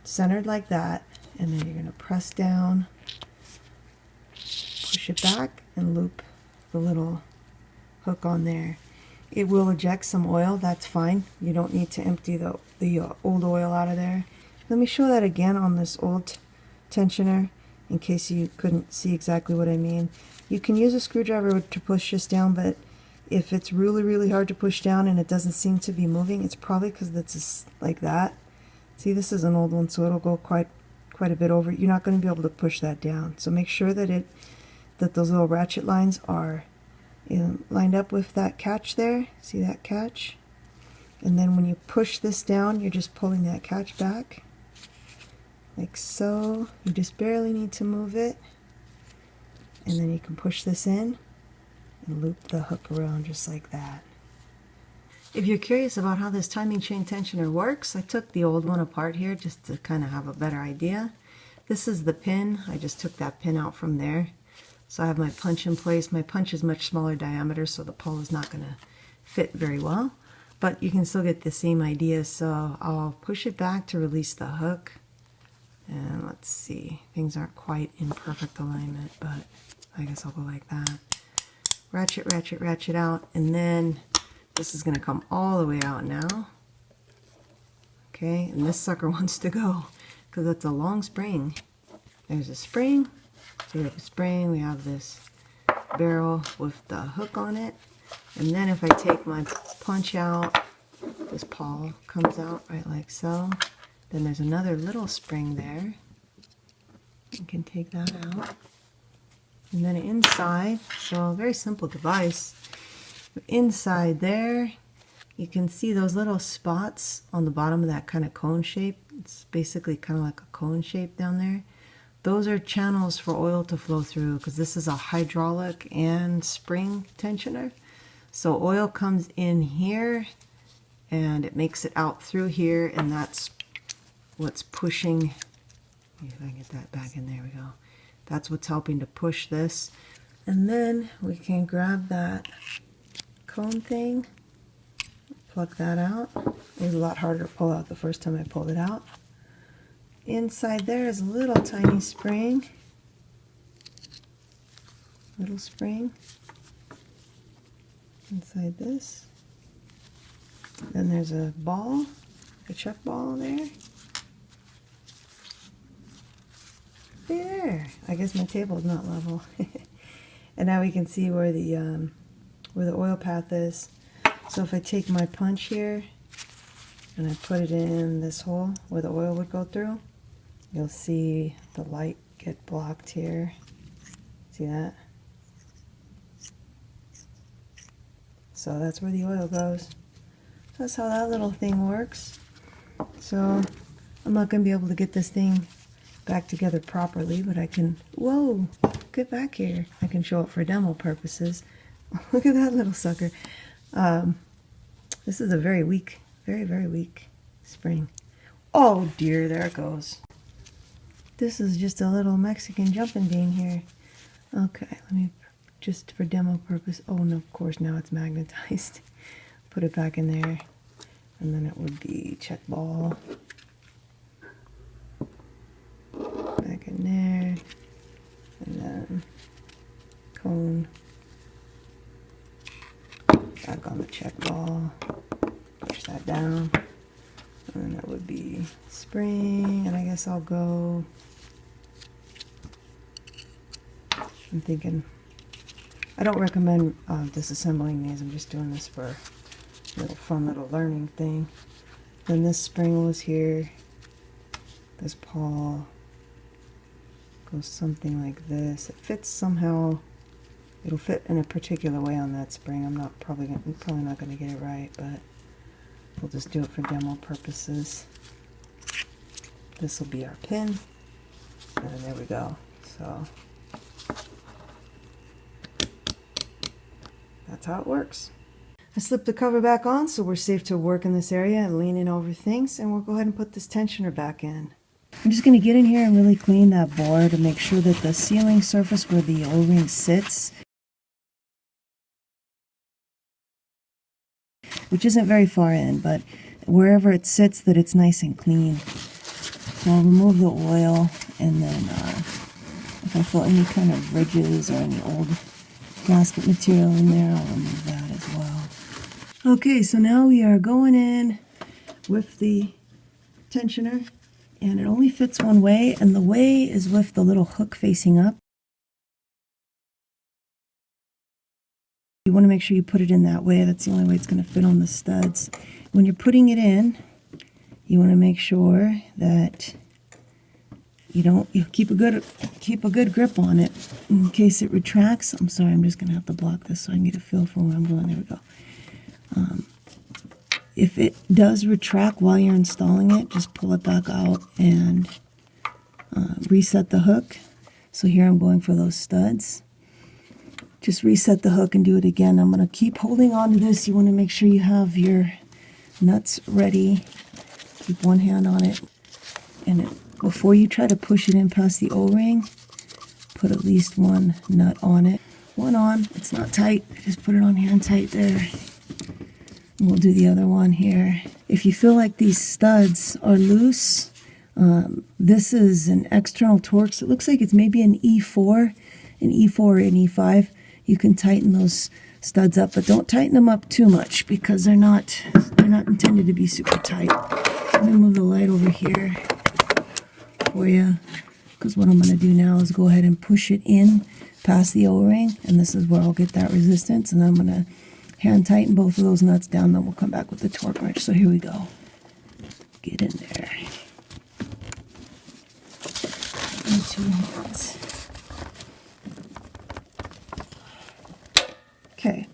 centered like that, and then you're going to press down, push it back, and loop the little hook on there. It will eject some oil, that's fine. You don't need to empty the old oil out of there. Let me show that again on this old tensioner in case you couldn't see exactly what I mean. You can use a screwdriver to push this down, but if it's really hard to push down and it doesn't seem to be moving, it's probably because it's like that. See, this is an old one, so it'll go quite a bit over. You're not going to be able to push that down. So make sure that those little ratchet lines are lined up with that catch there. See that catch? And then when you push this down, you're just pulling that catch back, like so. You just barely need to move it. And then you can push this in and loop the hook around just like that. If you're curious about how this timing chain tensioner works, I took the old one apart here just to kind of have a better idea. This is the pin. I just took that pin out from there. So I have my punch in place. My punch is much smaller diameter, so the pole is not going to fit very well. But you can still get the same idea. So I'll push it back to release the hook. And let's see. Things aren't quite in perfect alignment, but I guess I'll go like that. Ratchet, ratchet, ratchet out, and then this is going to come all the way out now. Okay, and this sucker wants to go because it's a long spring. There's a spring. So we have a spring, we have this barrel with the hook on it. And then if I take my punch out, this pawl comes out right like so. Then there's another little spring there. You can take that out. And then inside, so a very simple device. Inside there, you can see those little spots on the bottom of that kind of cone shape. It's basically kind of like a cone shape down there. Those are channels for oil to flow through because this is a hydraulic and spring tensioner. So oil comes in here and it makes it out through here, and that's what's pushing. If I get that back in, there we go. That's what's helping to push this. And then we can grab that cone thing, plug that out. It was a lot harder to pull out the first time I pulled it out. Inside there is a little tiny spring. Little spring. Inside this. Then there's a ball, a chuck ball there. There. I guess my table is not level. And now we can see where the oil path is. So if I take my punch here and I put it in this hole where the oil would go through, you'll see the light get blocked here. See that? So that's where the oil goes. That's how that little thing works. So I'm not going to be able to get this thing back together properly, but I can, whoa, get back here. I can show it for demo purposes. Look at that little sucker. This is a very weak, very weak spring. Oh dear, there it goes. This is just a little Mexican jumping bean here. Okay, let me, just for demo purpose, oh no, of course now it's magnetized. Put it back in there, and then it would be check ball. Back in there, and then cone. Back on the check ball. Push that down. And then it would be spring, and I guess I'll go, I'm thinking, I don't recommend disassembling these. I'm just doing this for a little fun little learning thing. Then this spring was here. This pawl goes something like this. It fits somehow, it'll fit in a particular way on that spring. I'm probably not going to get it right, but we'll just do it for demo purposes. This will be our pin, and there we go. So that's how it works. I slipped the cover back on so we're safe to work in this area and leaning over things, and we'll go ahead and put this tensioner back in. I'm just going to get in here and really clean that bore to make sure that the sealing surface where the O-ring sits, which isn't very far in, but wherever it sits, that it's nice and clean. So I'll remove the oil, and then if I feel any kind of ridges or any old gasket material in there, I'll remove that as well. Okay, so now we are going in with the tensioner, and it only fits one way, and the way is with the little hook facing up. You want to make sure you put it in that way. That's the only way it's going to fit on the studs. When you're putting it in, you want to make sure that you keep a good grip on it in case it retracts. I'm sorry, I'm just going to have to block this so I can get a feel for where I'm going. There we go. If it does retract while you're installing it, just pull it back out and reset the hook. So here I'm going for those studs. Just reset the hook and do it again. I'm going to keep holding on to this. You want to make sure you have your nuts ready. Keep one hand on it. And before you try to push it in past the O-ring, put at least one nut on it. One on. It's not tight. I just put it on here and tight there. And we'll do the other one here. If you feel like these studs are loose, this is an external torque. So it looks like it's maybe an E4, or an E5. You can tighten those studs up, but don't tighten them up too much because they're not intended to be super tight. Let me move the light over here for you, because what I'm going to do now is go ahead and push it in past the O-ring, and this is where I'll get that resistance, and then I'm going to hand tighten both of those nuts down, then we'll come back with the torque wrench. So here we go. Get in there. And 2 hands. Okay,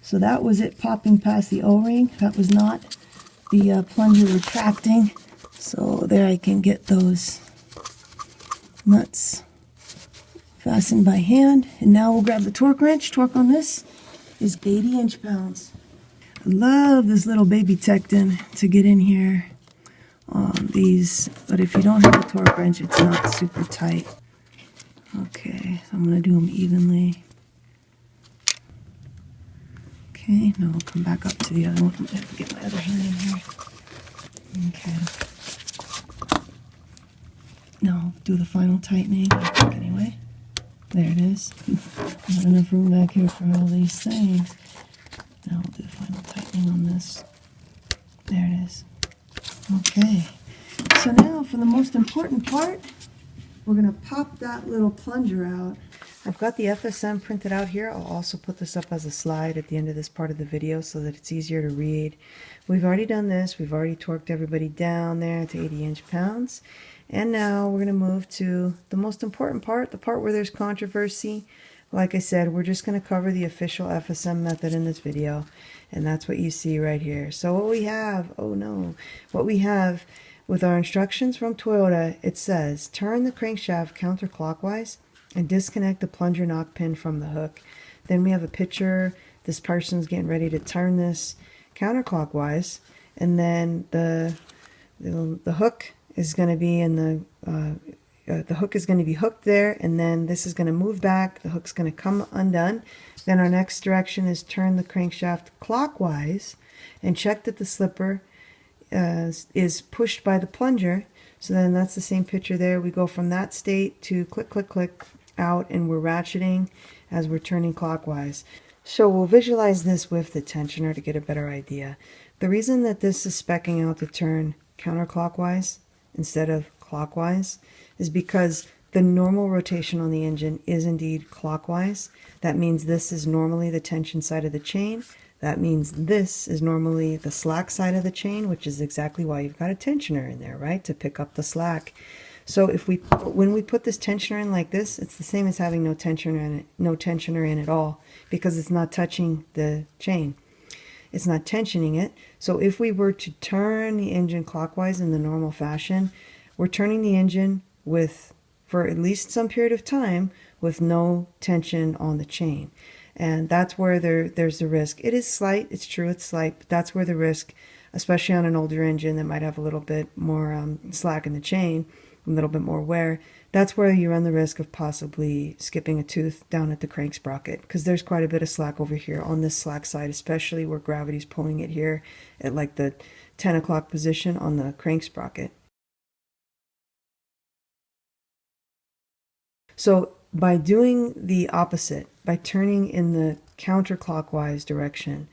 so that was it popping past the O-ring. That was not the plunger retracting. So there I can get those nuts fastened by hand. And now we'll grab the torque wrench. Torque on this is 80 inch-pounds. I love this little baby tecton to get in here on these, but if you don't have a torque wrench, it's not super tight. Okay, so I'm going to do them evenly. Okay, now I'll come back up to the other one. I'm going to have to get my other hand in here. Okay. Now I'll do the final tightening, I think, anyway. There it is. Not enough room back here for all these things. Now I'll do the final tightening on this. There it is. Okay. So now for the most important part, we're going to pop that little plunger out. I've got the FSM printed out here. I'll also put this up as a slide at the end of this part of the video so that it's easier to read. We've already done this. We've already torqued everybody down there to 80 inch-pounds. And now we're going to move to the most important part, the part where there's controversy. Like I said, we're just going to cover the official FSM method in this video. And that's what you see right here. So what we have, what we have with our instructions from Toyota, it says, turn the crankshaft counterclockwise and disconnect the plunger knock pin from the hook. Then we have a picture. This person's getting ready to turn this counterclockwise, and then the hook is going to be in the hook is going to be hooked there, and then this is going to move back. The hook's going to come undone. Then our next direction is turn the crankshaft clockwise and check that the slipper is pushed by the plunger. So then that's the same picture there. We go from that state to click, click, click out, and we're ratcheting as we're turning clockwise. So we'll visualize this with the tensioner to get a better idea. The reason that this is speccing out to turn counterclockwise instead of clockwise is because the normal rotation on the engine is indeed clockwise. That means this is normally the tension side of the chain. That means this is normally the slack side of the chain, which is exactly why you've got a tensioner in there, right? To pick up the slack. So when we put this tensioner in like this, it's the same as having no tensioner in at all, because it's not touching the chain. It's not tensioning it. So if we were to turn the engine clockwise in the normal fashion, we're turning the engine for at least some period of time with no tension on the chain. And that's where there's the risk. It is slight, it's true, it's slight, but that's where the risk, especially on an older engine that might have a little bit more slack in the chain, a little bit more wear, that's where you run the risk of possibly skipping a tooth down at the crank sprocket, because there's quite a bit of slack over here on this slack side, especially where gravity's pulling it here at like the 10 o'clock position on the crank sprocket. So by doing the opposite, by turning in the counterclockwise direction,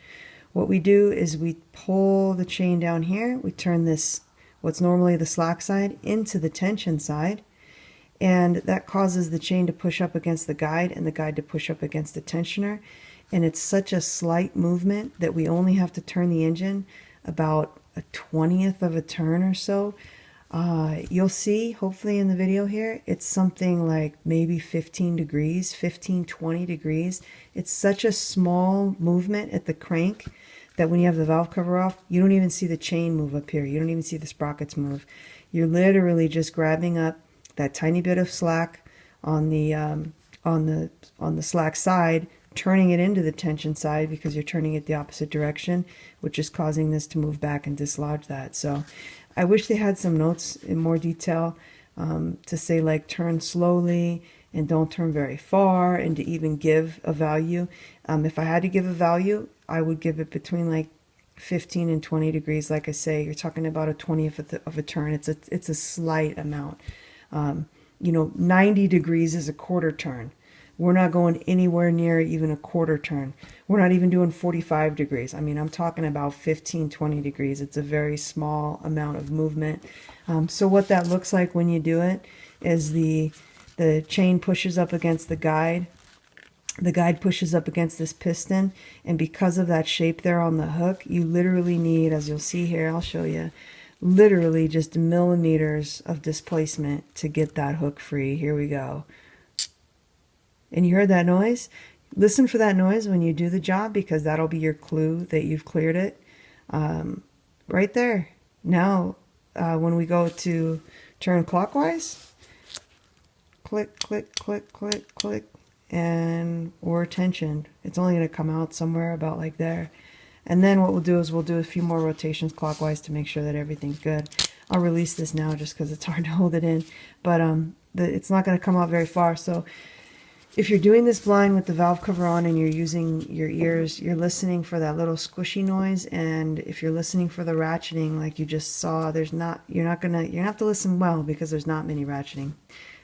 what we do is we pull the chain down here, we turn this, what's normally the slack side, into the tension side, and that causes the chain to push up against the guide and the guide to push up against the tensioner. And it's such a slight movement that we only have to turn the engine about a 20th of a turn or so. You'll see, hopefully in the video here, it's something like maybe 15 degrees, 15, 20 degrees. It's such a small movement at the crank that when you have the valve cover off, you don't even see the chain move up here. You don't even see the sprockets move. You're literally just grabbing up that tiny bit of slack on the slack side, turning it into the tension side because you're turning it the opposite direction, which is causing this to move back and dislodge that. So I wish they had some notes in more detail to say like turn slowly and don't turn very far, and to even give a value. If I had to give a value, I would give it between like 15 and 20 degrees. Like I say, you're talking about a 20th of a turn. It's a slight amount. 90 degrees is a quarter turn. We're not going anywhere near even a quarter turn. We're not even doing 45 degrees. I mean, I'm talking about 15, 20 degrees. It's a very small amount of movement. So what that looks like when you do it is the chain pushes up against the guide. The guide pushes up against this piston, and because of that shape there on the hook, you literally need, as you'll see here, I'll show you, literally just millimeters of displacement to get that hook free. Here we go. And you heard that noise? Listen for that noise when you do the job, because that'll be your clue that you've cleared it. Right there. Now, when we go to turn clockwise, click, click, click, click, click, and we're tensioned. It's only going to come out somewhere about like there. And then what we'll do is we'll do a few more rotations clockwise to make sure that everything's good. I'll release this now just because it's hard to hold it in, but it's not going to come out very far. So if you're doing this blind with the valve cover on and you're using your ears, you're listening for that little squishy noise. And if you're listening for the ratcheting, like you just saw, you're gonna have to listen well, because there's not many ratcheting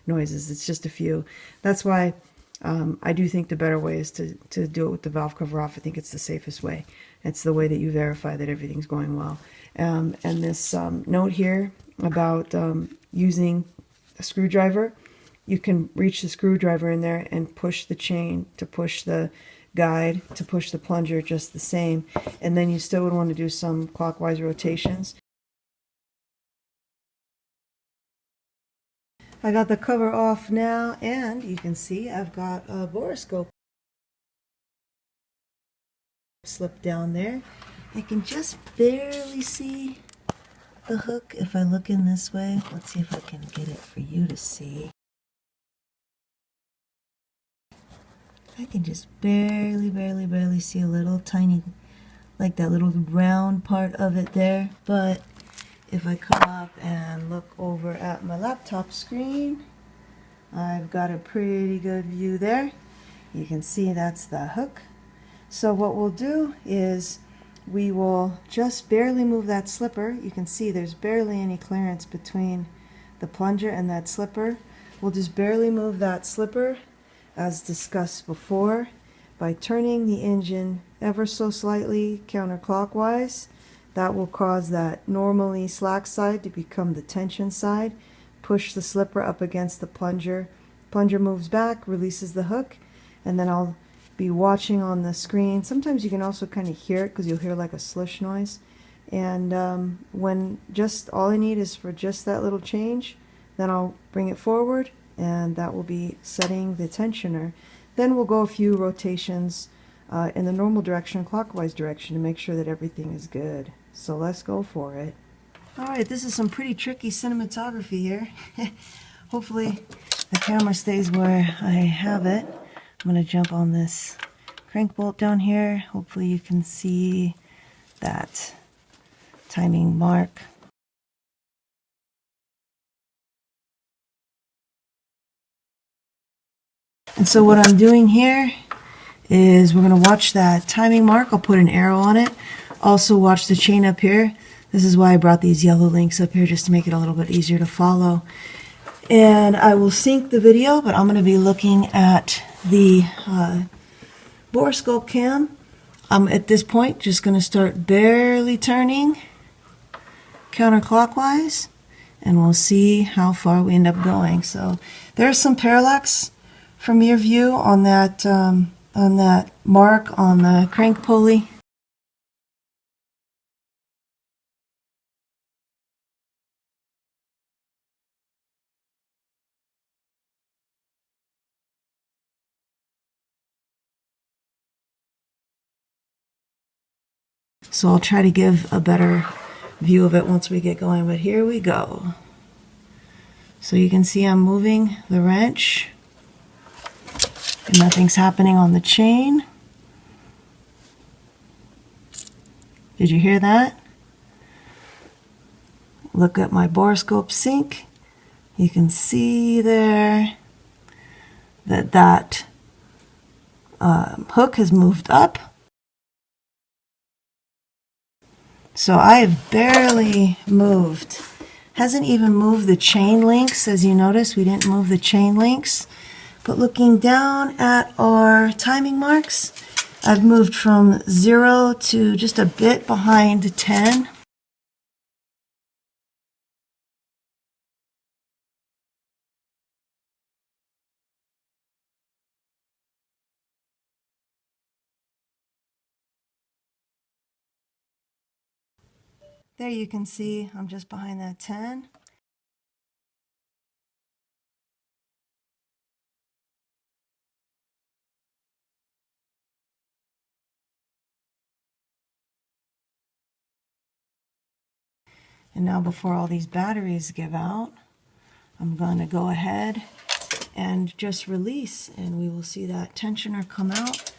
noises. It's just a few. That's why I do think the better way is to do it with the valve cover off. I think it's the safest way. It's the way that you verify that everything's going well. And this note here about using a screwdriver, you can reach the screwdriver in there and push the chain to push the guide, to push the plunger just the same. And then you still would want to do some clockwise rotations. I got the cover off now, and you can see I've got a Boroscope slip down there. I can just barely see the hook if I look in this way. Let's see if I can get it for you to see. I can just barely see a little tiny, like that little round part of it there. But if I come up and look over at my laptop screen, I've got a pretty good view there. You can see that's the hook. So what we'll do is we will just barely move that slipper. You can see there's barely any clearance between the plunger and that slipper. We'll just barely move that slipper, as discussed before, by turning the engine ever so slightly counterclockwise. That will cause that normally slack side to become the tension side. Push the slipper up against the plunger. Plunger moves back, releases the hook, and then I'll be watching on the screen. Sometimes you can also kind of hear it because you'll hear like a slush noise. And when just all I need is for just that little change, Then I'll bring it forward, and that will be setting the tensioner. Then we'll go a few rotations in the normal direction, clockwise direction, to make sure that everything is good. So let's go for it. Alright, this is some pretty tricky cinematography here. Hopefully the camera stays where I have it. I'm going to jump on this crank bolt down here. Hopefully you can see that timing mark. And so what I'm doing here is we're going to watch that timing mark. I'll put an arrow on it. Also watch the chain up here. This is why I brought these yellow links up here, just to make it a little bit easier to follow. And I will sync the video, but I'm going to be looking at the Boroscope cam. I'm at this point just going to start barely turning counterclockwise, and we'll see how far we end up going. So there's some parallax from your view on that mark on the crank pulley. So I'll try to give a better view of it once we get going, but here we go. So you can see I'm moving the wrench, and nothing's happening on the chain. Did you hear that? Look at my Boroscope sync. You can see there that hook has moved up. So I have barely moved. Hasn't even moved the chain links. As you notice, we didn't move the chain links. But looking down at our timing marks, I've moved from 0 to just a bit behind 10. There you can see I'm just behind that 10. And now before all these batteries give out, I'm going to go ahead and just release, and we will see that tensioner come out.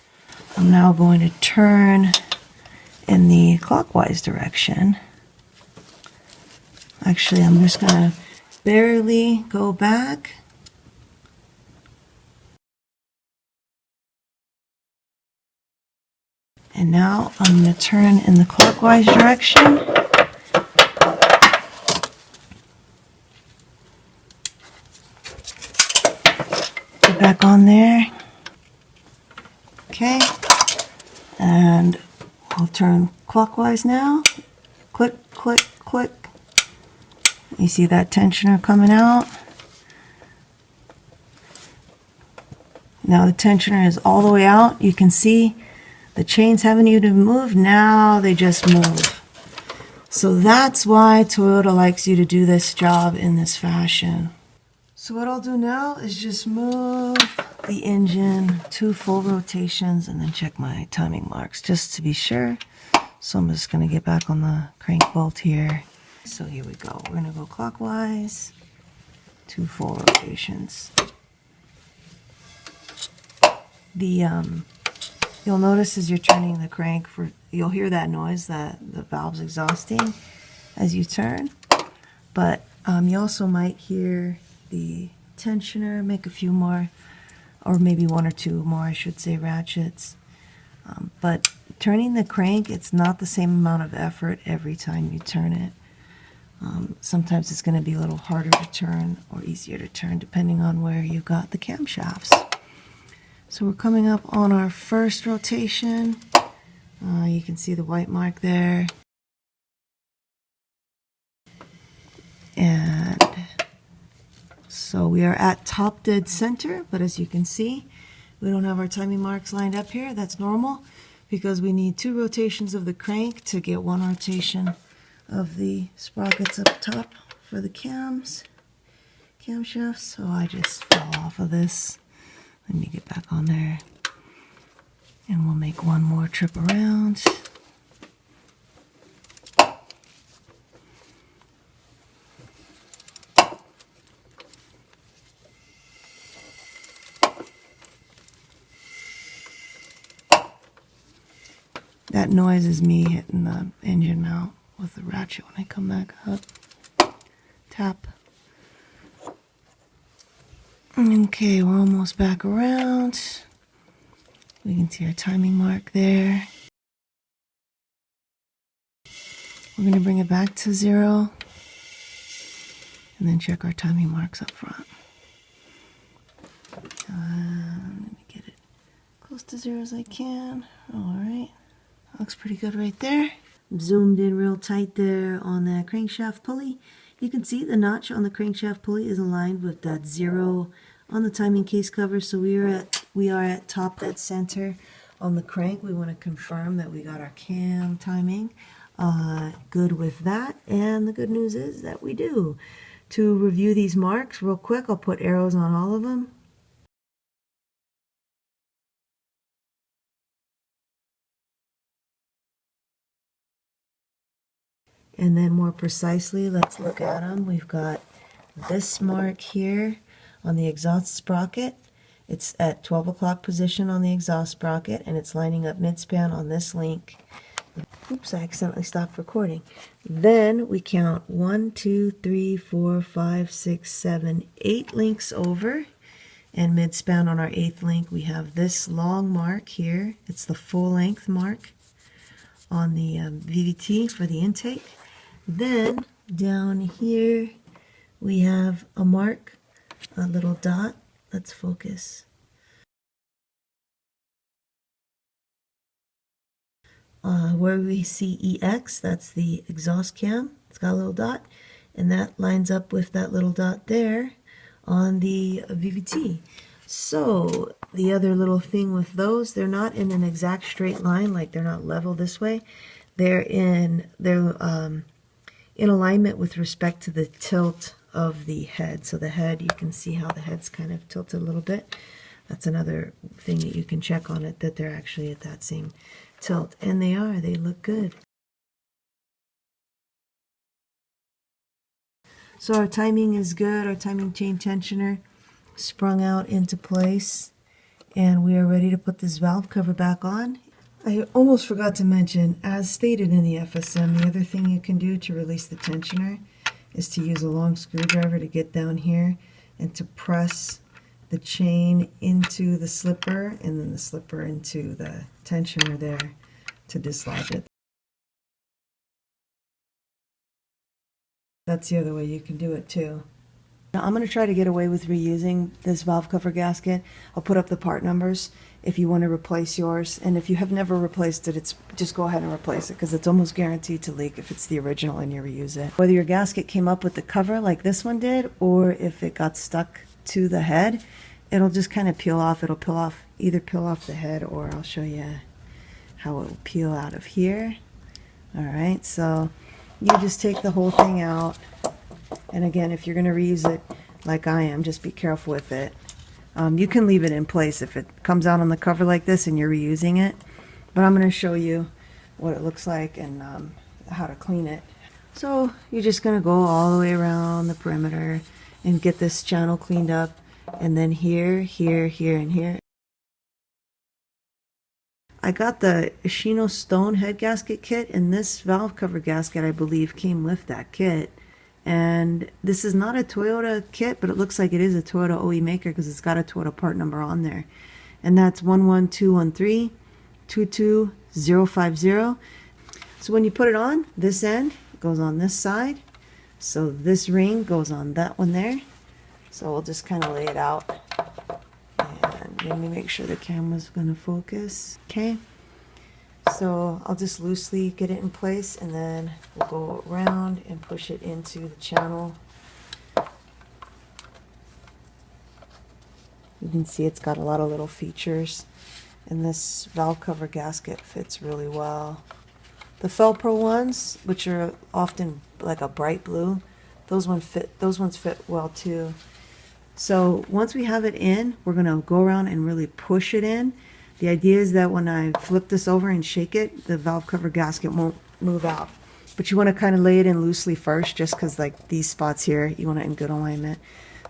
I'm now going to turn in the clockwise direction. Actually, I'm just going to barely go back. And now I'm going to turn in the clockwise direction. Get back on there. Okay. And I'll turn clockwise now. Click, click, click. You see that tensioner coming out? Now the tensioner is all the way out. You can see the chains haven't even moved. Now they just move. So that's why Toyota likes you to do this job in this fashion. So what I'll do now is just move the engine 2 full rotations and then check my timing marks just to be sure. So I'm just going to get back on the crank bolt here. So here we go. We're going to go clockwise, 2 full rotations. You'll notice as you're turning the crank, you'll hear that noise that the valve's exhausting as you turn. But you also might hear the tensioner make a few more, or maybe 1 or 2 more, I should say, ratchets. But turning the crank, it's not the same amount of effort every time you turn it. Sometimes it's going to be a little harder to turn or easier to turn depending on where you got the camshafts. So we're coming up on our first rotation. You can see the white mark there. And so we are at top dead center, but as you can see, we don't have our timing marks lined up here. That's normal because we need 2 rotations of the crank to get 1 rotation of the sprockets up top for the cams. camshaft, so I just fell off of this. Let me get back on there. And we'll make one more trip around. That noise is me hitting the engine mount with the ratchet when I come back up. Tap. Okay, we're almost back around. We can see our timing mark there. We're going to bring it back to 0 and then check our timing marks up front. Let me get it close to 0 as I can. Alright, looks pretty good right there. Zoomed in real tight there on that crankshaft pulley. You can see the notch on the crankshaft pulley is aligned with that 0 on the timing case cover, so we are at top dead center on the crank. We want to confirm that we got our cam timing good with that, and the good news is that we do. To review these marks real quick, I'll put arrows on all of them. And then more precisely, let's look at them. We've got this mark here on the exhaust sprocket. It's at 12 o'clock position on the exhaust sprocket, and it's lining up mid-span on this link. Oops, I accidentally stopped recording. Then we count 1, 2, 3, 4, 5, 6, 7, 8 links over. And mid-span on our 8th link, we have this long mark here. It's the full length mark on the VVT for the intake. Then down here we have a mark, a little dot. Let's focus. Where we see EX, that's the exhaust cam. It's got a little dot, and that lines up with that little dot there on the VVT. So the other little thing with those, they're not in an exact straight line, like they're not level this way. They're in alignment with respect to the tilt of the head. So the head, you can see how the head's kind of tilted a little bit. That's another thing that you can check on it, that they're actually at that same tilt. And they are, they look good. So our timing is good. Our timing chain tensioner sprung out into place, and we are ready to put this valve cover back on. I almost forgot to mention, as stated in the FSM, the other thing you can do to release the tensioner is to use a long screwdriver to get down here and to press the chain into the slipper and then the slipper into the tensioner there to dislodge it. That's the other way you can do it too. Now I'm going to try to get away with reusing this valve cover gasket. I'll put up the part numbers if you want to replace yours, and if you have never replaced it, just go ahead and replace it, because it's almost guaranteed to leak if it's the original and you reuse it. Whether your gasket came up with the cover like this one did, or if it got stuck to the head, it'll just kind of peel off. It'll peel off, either peel off the head, or I'll show you how it will peel out of here. Alright, so you just take the whole thing out, and again, if you're going to reuse it like I am, just be careful with it. You can leave it in place if it comes out on the cover like this and you're reusing it, but I'm going to show you what it looks like and how to clean it. So you're just going to go all the way around the perimeter and get this channel cleaned up, and then here, here, here, and here. I got the Ishino Stone head gasket kit, and this valve cover gasket I believe came with that kit. And this is not a Toyota kit, but it looks like it is a Toyota OE maker because it's got a Toyota part number on there. And that's 11213-22050. So when you put it on, this end goes on this side. So this ring goes on that one there. So we'll just kind of lay it out. And let me make sure the camera's going to focus. Okay. So I'll just loosely get it in place, and then we'll go around and push it into the channel. You can see it's got a lot of little features, and this valve cover gasket fits really well. The Fel-Pro ones, which are often like a bright blue, those ones fit well too. So once we have it in, we're going to go around and really push it in. The idea is that when I flip this over and shake it, the valve cover gasket won't move out. But you want to kind of lay it in loosely first, just because like these spots here, you want it in good alignment.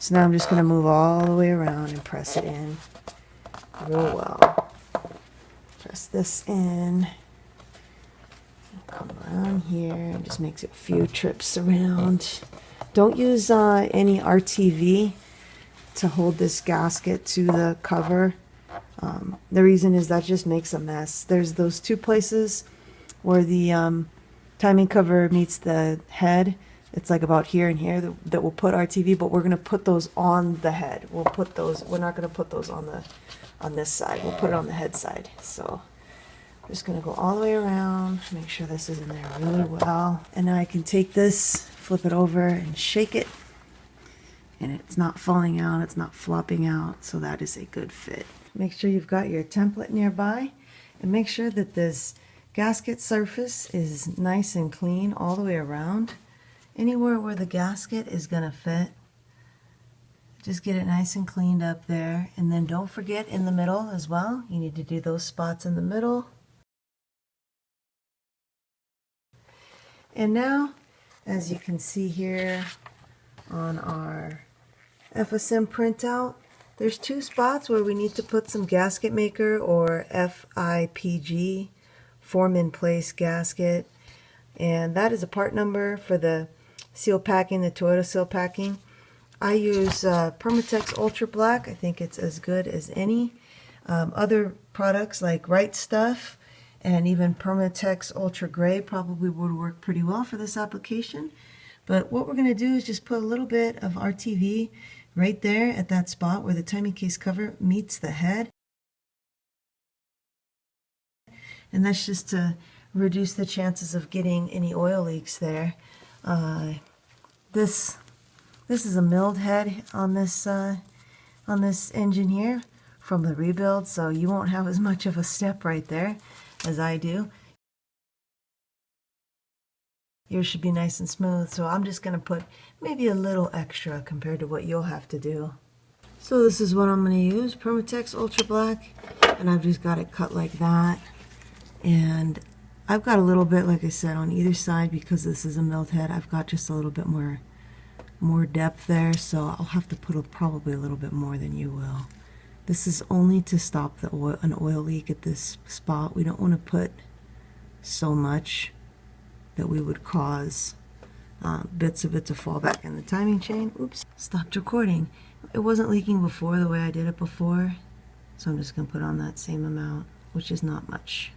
So now I'm just going to move all the way around and press it in real well. Press this in. Come around here and just makes a few trips around. Don't use any RTV to hold this gasket to the cover. The reason is that just makes a mess. There's those two places where the timing cover meets the head. It's like about here and here that we'll put RTV, but we're going to put those on the head. We'll put those, we're not going to put those on this side. We'll put it on the head side. So I'm just going to go all the way around, make sure this is in there really well. And now I can take this, flip it over and shake it. And it's not falling out, it's not flopping out, so that is a good fit. Make sure you've got your template nearby, and make sure that this gasket surface is nice and clean all the way around. Anywhere where the gasket is going to fit, just get it nice and cleaned up there. And then don't forget in the middle as well, you need to do those spots in the middle. And now, as you can see here on our FSM printout, there's two spots where we need to put some gasket maker or FIPG, form in place gasket, and that is a part number for the seal packing, the Toyota seal packing. I use Permatex Ultra Black. I think it's as good as any. Other products like Right Stuff and even Permatex Ultra Gray probably would work pretty well for this application. But what we're going to do is just put a little bit of RTV right there at that spot where the timing case cover meets the head. And that's just to reduce the chances of getting any oil leaks there. This is a milled head on this engine here from the rebuild, so you won't have as much of a step right there as I do. Yours should be nice and smooth, so I'm just going to put maybe a little extra compared to what you'll have to do. So this is what I'm going to use, Permatex Ultra Black, and I've just got it cut like that. And I've got a little bit, like I said, on either side because this is a milled head. I've got just a little bit more depth there, so I'll have to put probably a little bit more than you will. This is only to stop an oil leak at this spot. We don't want to put so much that we would cause bits of it to fall back in the timing chain. Oops, stopped recording. It wasn't leaking before the way I did it before, so I'm just going to put on that same amount, which is not much.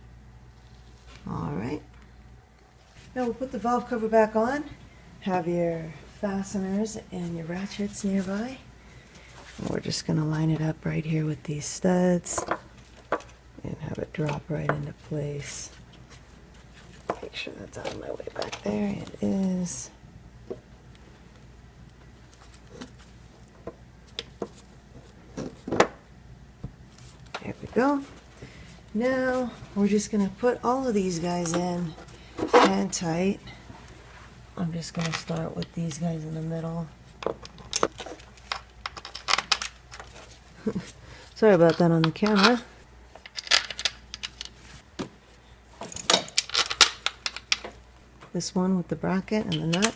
Alright, now we'll put the valve cover back on. Have your fasteners and your ratchets nearby. And we're just going to line it up right here with these studs and have it drop right into place. Make sure that's out of my way back there. It is. There we go. Now we're just going to put all of these guys in hand tight. I'm just going to start with these guys in the middle. Sorry about that on the camera. This one with the bracket and the nut.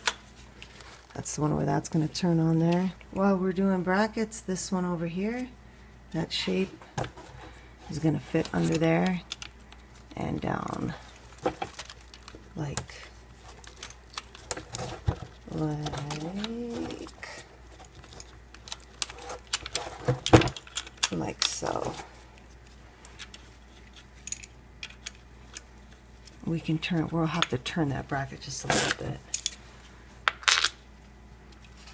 That's the one where that's going to turn on there. While we're doing brackets, this one over here, that shape is going to fit under there and down like so. We can turn, we'll have to turn that bracket just a little bit.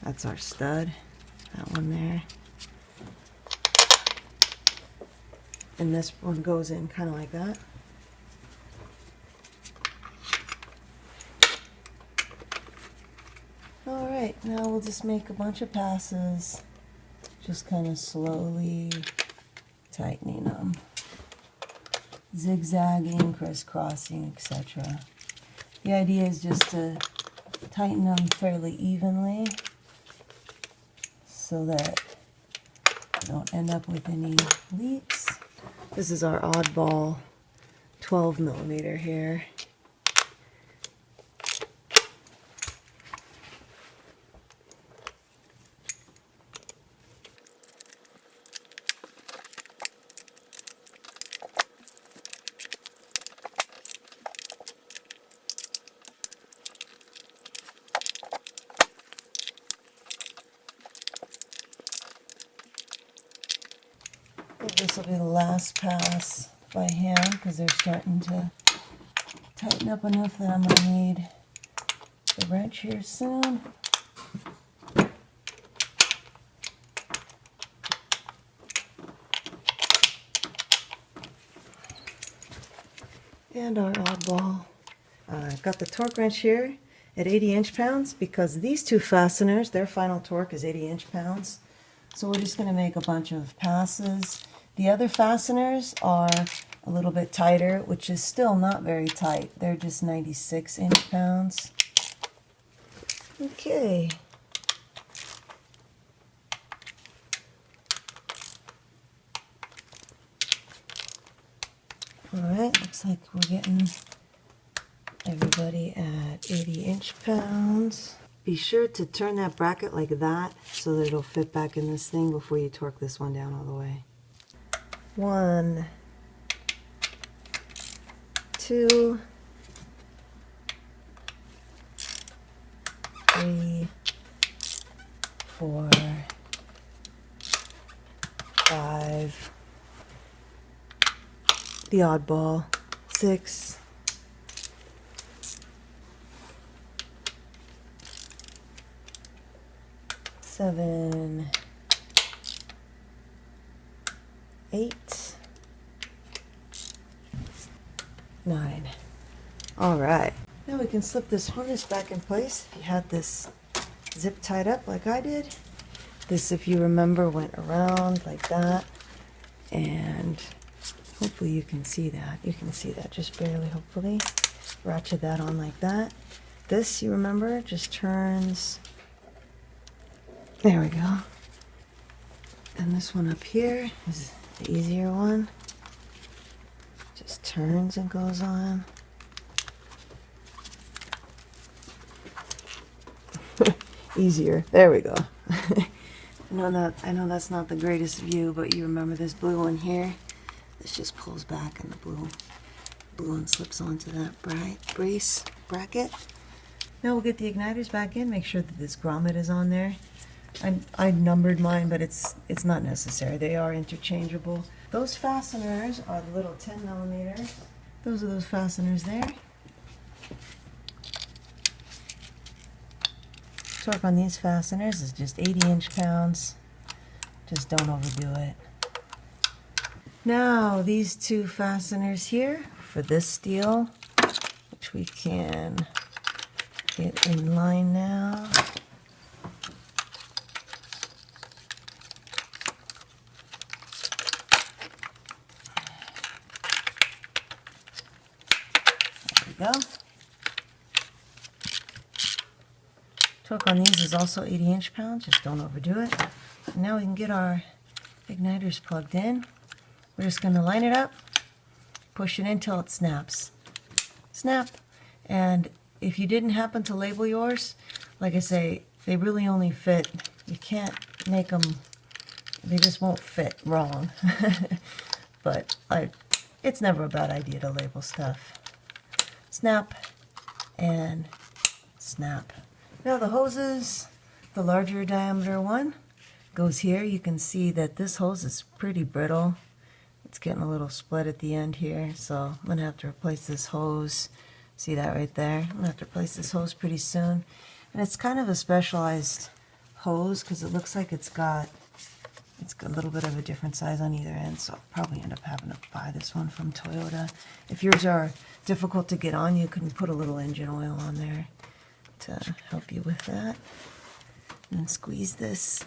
That's our stud, that one there. And this one goes in kind of like that. Alright, now we'll just make a bunch of passes, just kind of slowly tightening them, zigzagging, crisscrossing, etc. The idea is just to tighten them fairly evenly so that Don't end up with any leaks. This is our oddball 12mm here. This will be the last pass by hand because they're starting to tighten up enough that I'm going to need the wrench here soon. And our oddball. I've got the torque wrench here at 80 inch-pounds because these two fasteners, their final torque is 80 inch-pounds. So we're just going to make a bunch of passes. The other fasteners are a little bit tighter, which is still not very tight. They're just 96 inch-pounds. Okay. Alright, looks like we're getting everybody at 80 inch-pounds. Be sure to turn that bracket like that so that it'll fit back in this thing before you torque this one down all the way. 1, 2, 3, 4, 5, the oddball, 6, 7, 8, 9. All right. Now we can slip this harness back in place. If you had this zip tied up like I did, this, if you remember, went around like that, and hopefully you can see that. You can see that just barely, hopefully. Ratchet that on like that. This, you remember, just turns. There we go. And this one up here is the easier one. Just turns and goes on. Easier. There we go. I know that's not the greatest view, but you remember this blue one here? This just pulls back and the blue one slips onto that brace bracket. Now we'll get the igniters back in, make sure that this grommet is on there. I numbered mine, but it's not necessary. They are interchangeable. Those fasteners are the little 10mm. Those are those fasteners there. Torque on these fasteners is just 80 inch-pounds. Just don't overdo it. Now these two fasteners here for this steel, which we can get in line now. There we go. Torque on these is also 80 inch-pounds, just don't overdo it. And now we can get our igniters plugged in. We're just going to line it up, push it in until it snaps. Snap. And if you didn't happen to label yours, like I say, they really only fit. You can't make them, they just won't fit wrong. But it's never a bad idea to label stuff. Snap and snap. Now the hoses, the larger diameter one goes here. You can see that this hose is pretty brittle. It's getting a little split at the end here, so I'm going to have to replace this hose. See that right there? I'm going to have to replace this hose pretty soon. And it's kind of a specialized hose because it looks like it's got a little bit of a different size on either end, so I'll probably end up having to buy this one from Toyota. If yours are difficult to get on, you can put a little engine oil on there to help you with that. And then squeeze this.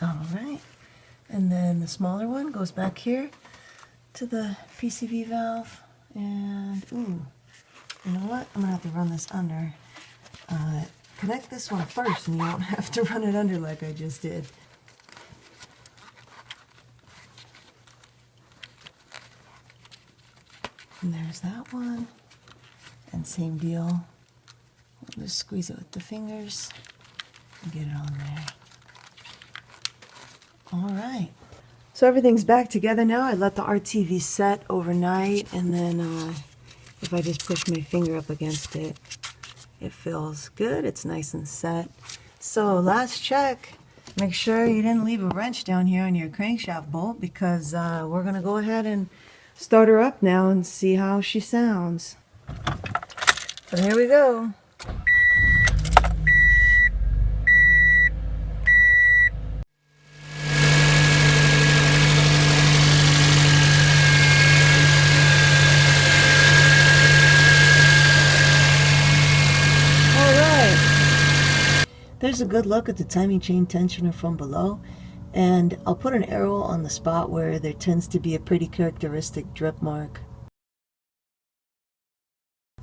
Alright. And then the smaller one goes back here to the PCV valve. And, ooh, you know what? I'm going to have to run this under. connect this one first and you don't have to run it under like I just did. And there's that one. And same deal. We'll just squeeze it with the fingers and get it on there. All right. So everything's back together now. I let the RTV set overnight, and then if I just push my finger up against it, it feels good. It's nice and set. So last check. Make sure you didn't leave a wrench down here on your crankshaft bolt, because we're going to go ahead and start her up now and see how she sounds. So here we go. There's a good look at the timing chain tensioner from below, and I'll put an arrow on the spot where there tends to be a pretty characteristic drip mark.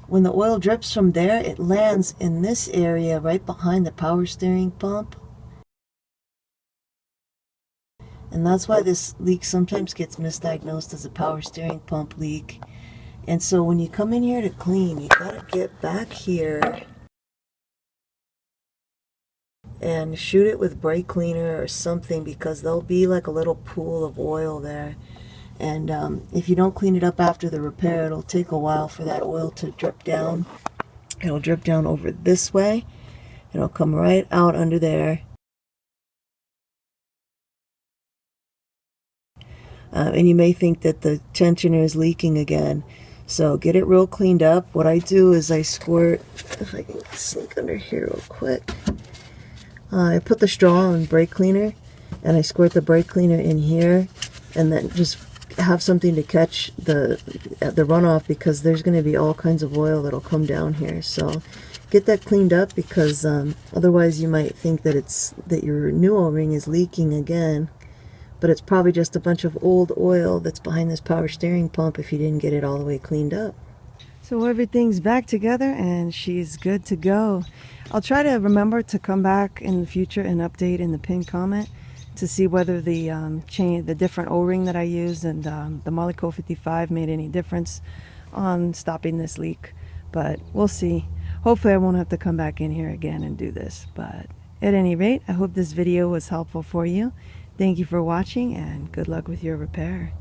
When the oil drips from there, it lands in this area right behind the power steering pump. And that's why this leak sometimes gets misdiagnosed as a power steering pump leak. And so when you come in here to clean, you gotta get back here and shoot it with brake cleaner or something, because there'll be like a little pool of oil there. And if you don't clean it up after the repair, it'll take a while for that oil to drip down. It'll drip down over this way. It'll come right out under there. And you may think that the tensioner is leaking again. So get it real cleaned up. What I do is I squirt, if I can sneak under here real quick. I put the straw on brake cleaner, and I squirt the brake cleaner in here, and then just have something to catch the runoff, because there's going to be all kinds of oil that'll come down here. So get that cleaned up, because otherwise you might think that your new O-ring is leaking again, but it's probably just a bunch of old oil that's behind this power steering pump if you didn't get it all the way cleaned up. So everything's back together and she's good to go. I'll try to remember to come back in the future and update in the pinned comment to see whether the different O-ring that I used and the Molykote 55 made any difference on stopping this leak. But we'll see. Hopefully I won't have to come back in here again and do this. But at any rate, I hope this video was helpful for you. Thank you for watching, and good luck with your repair.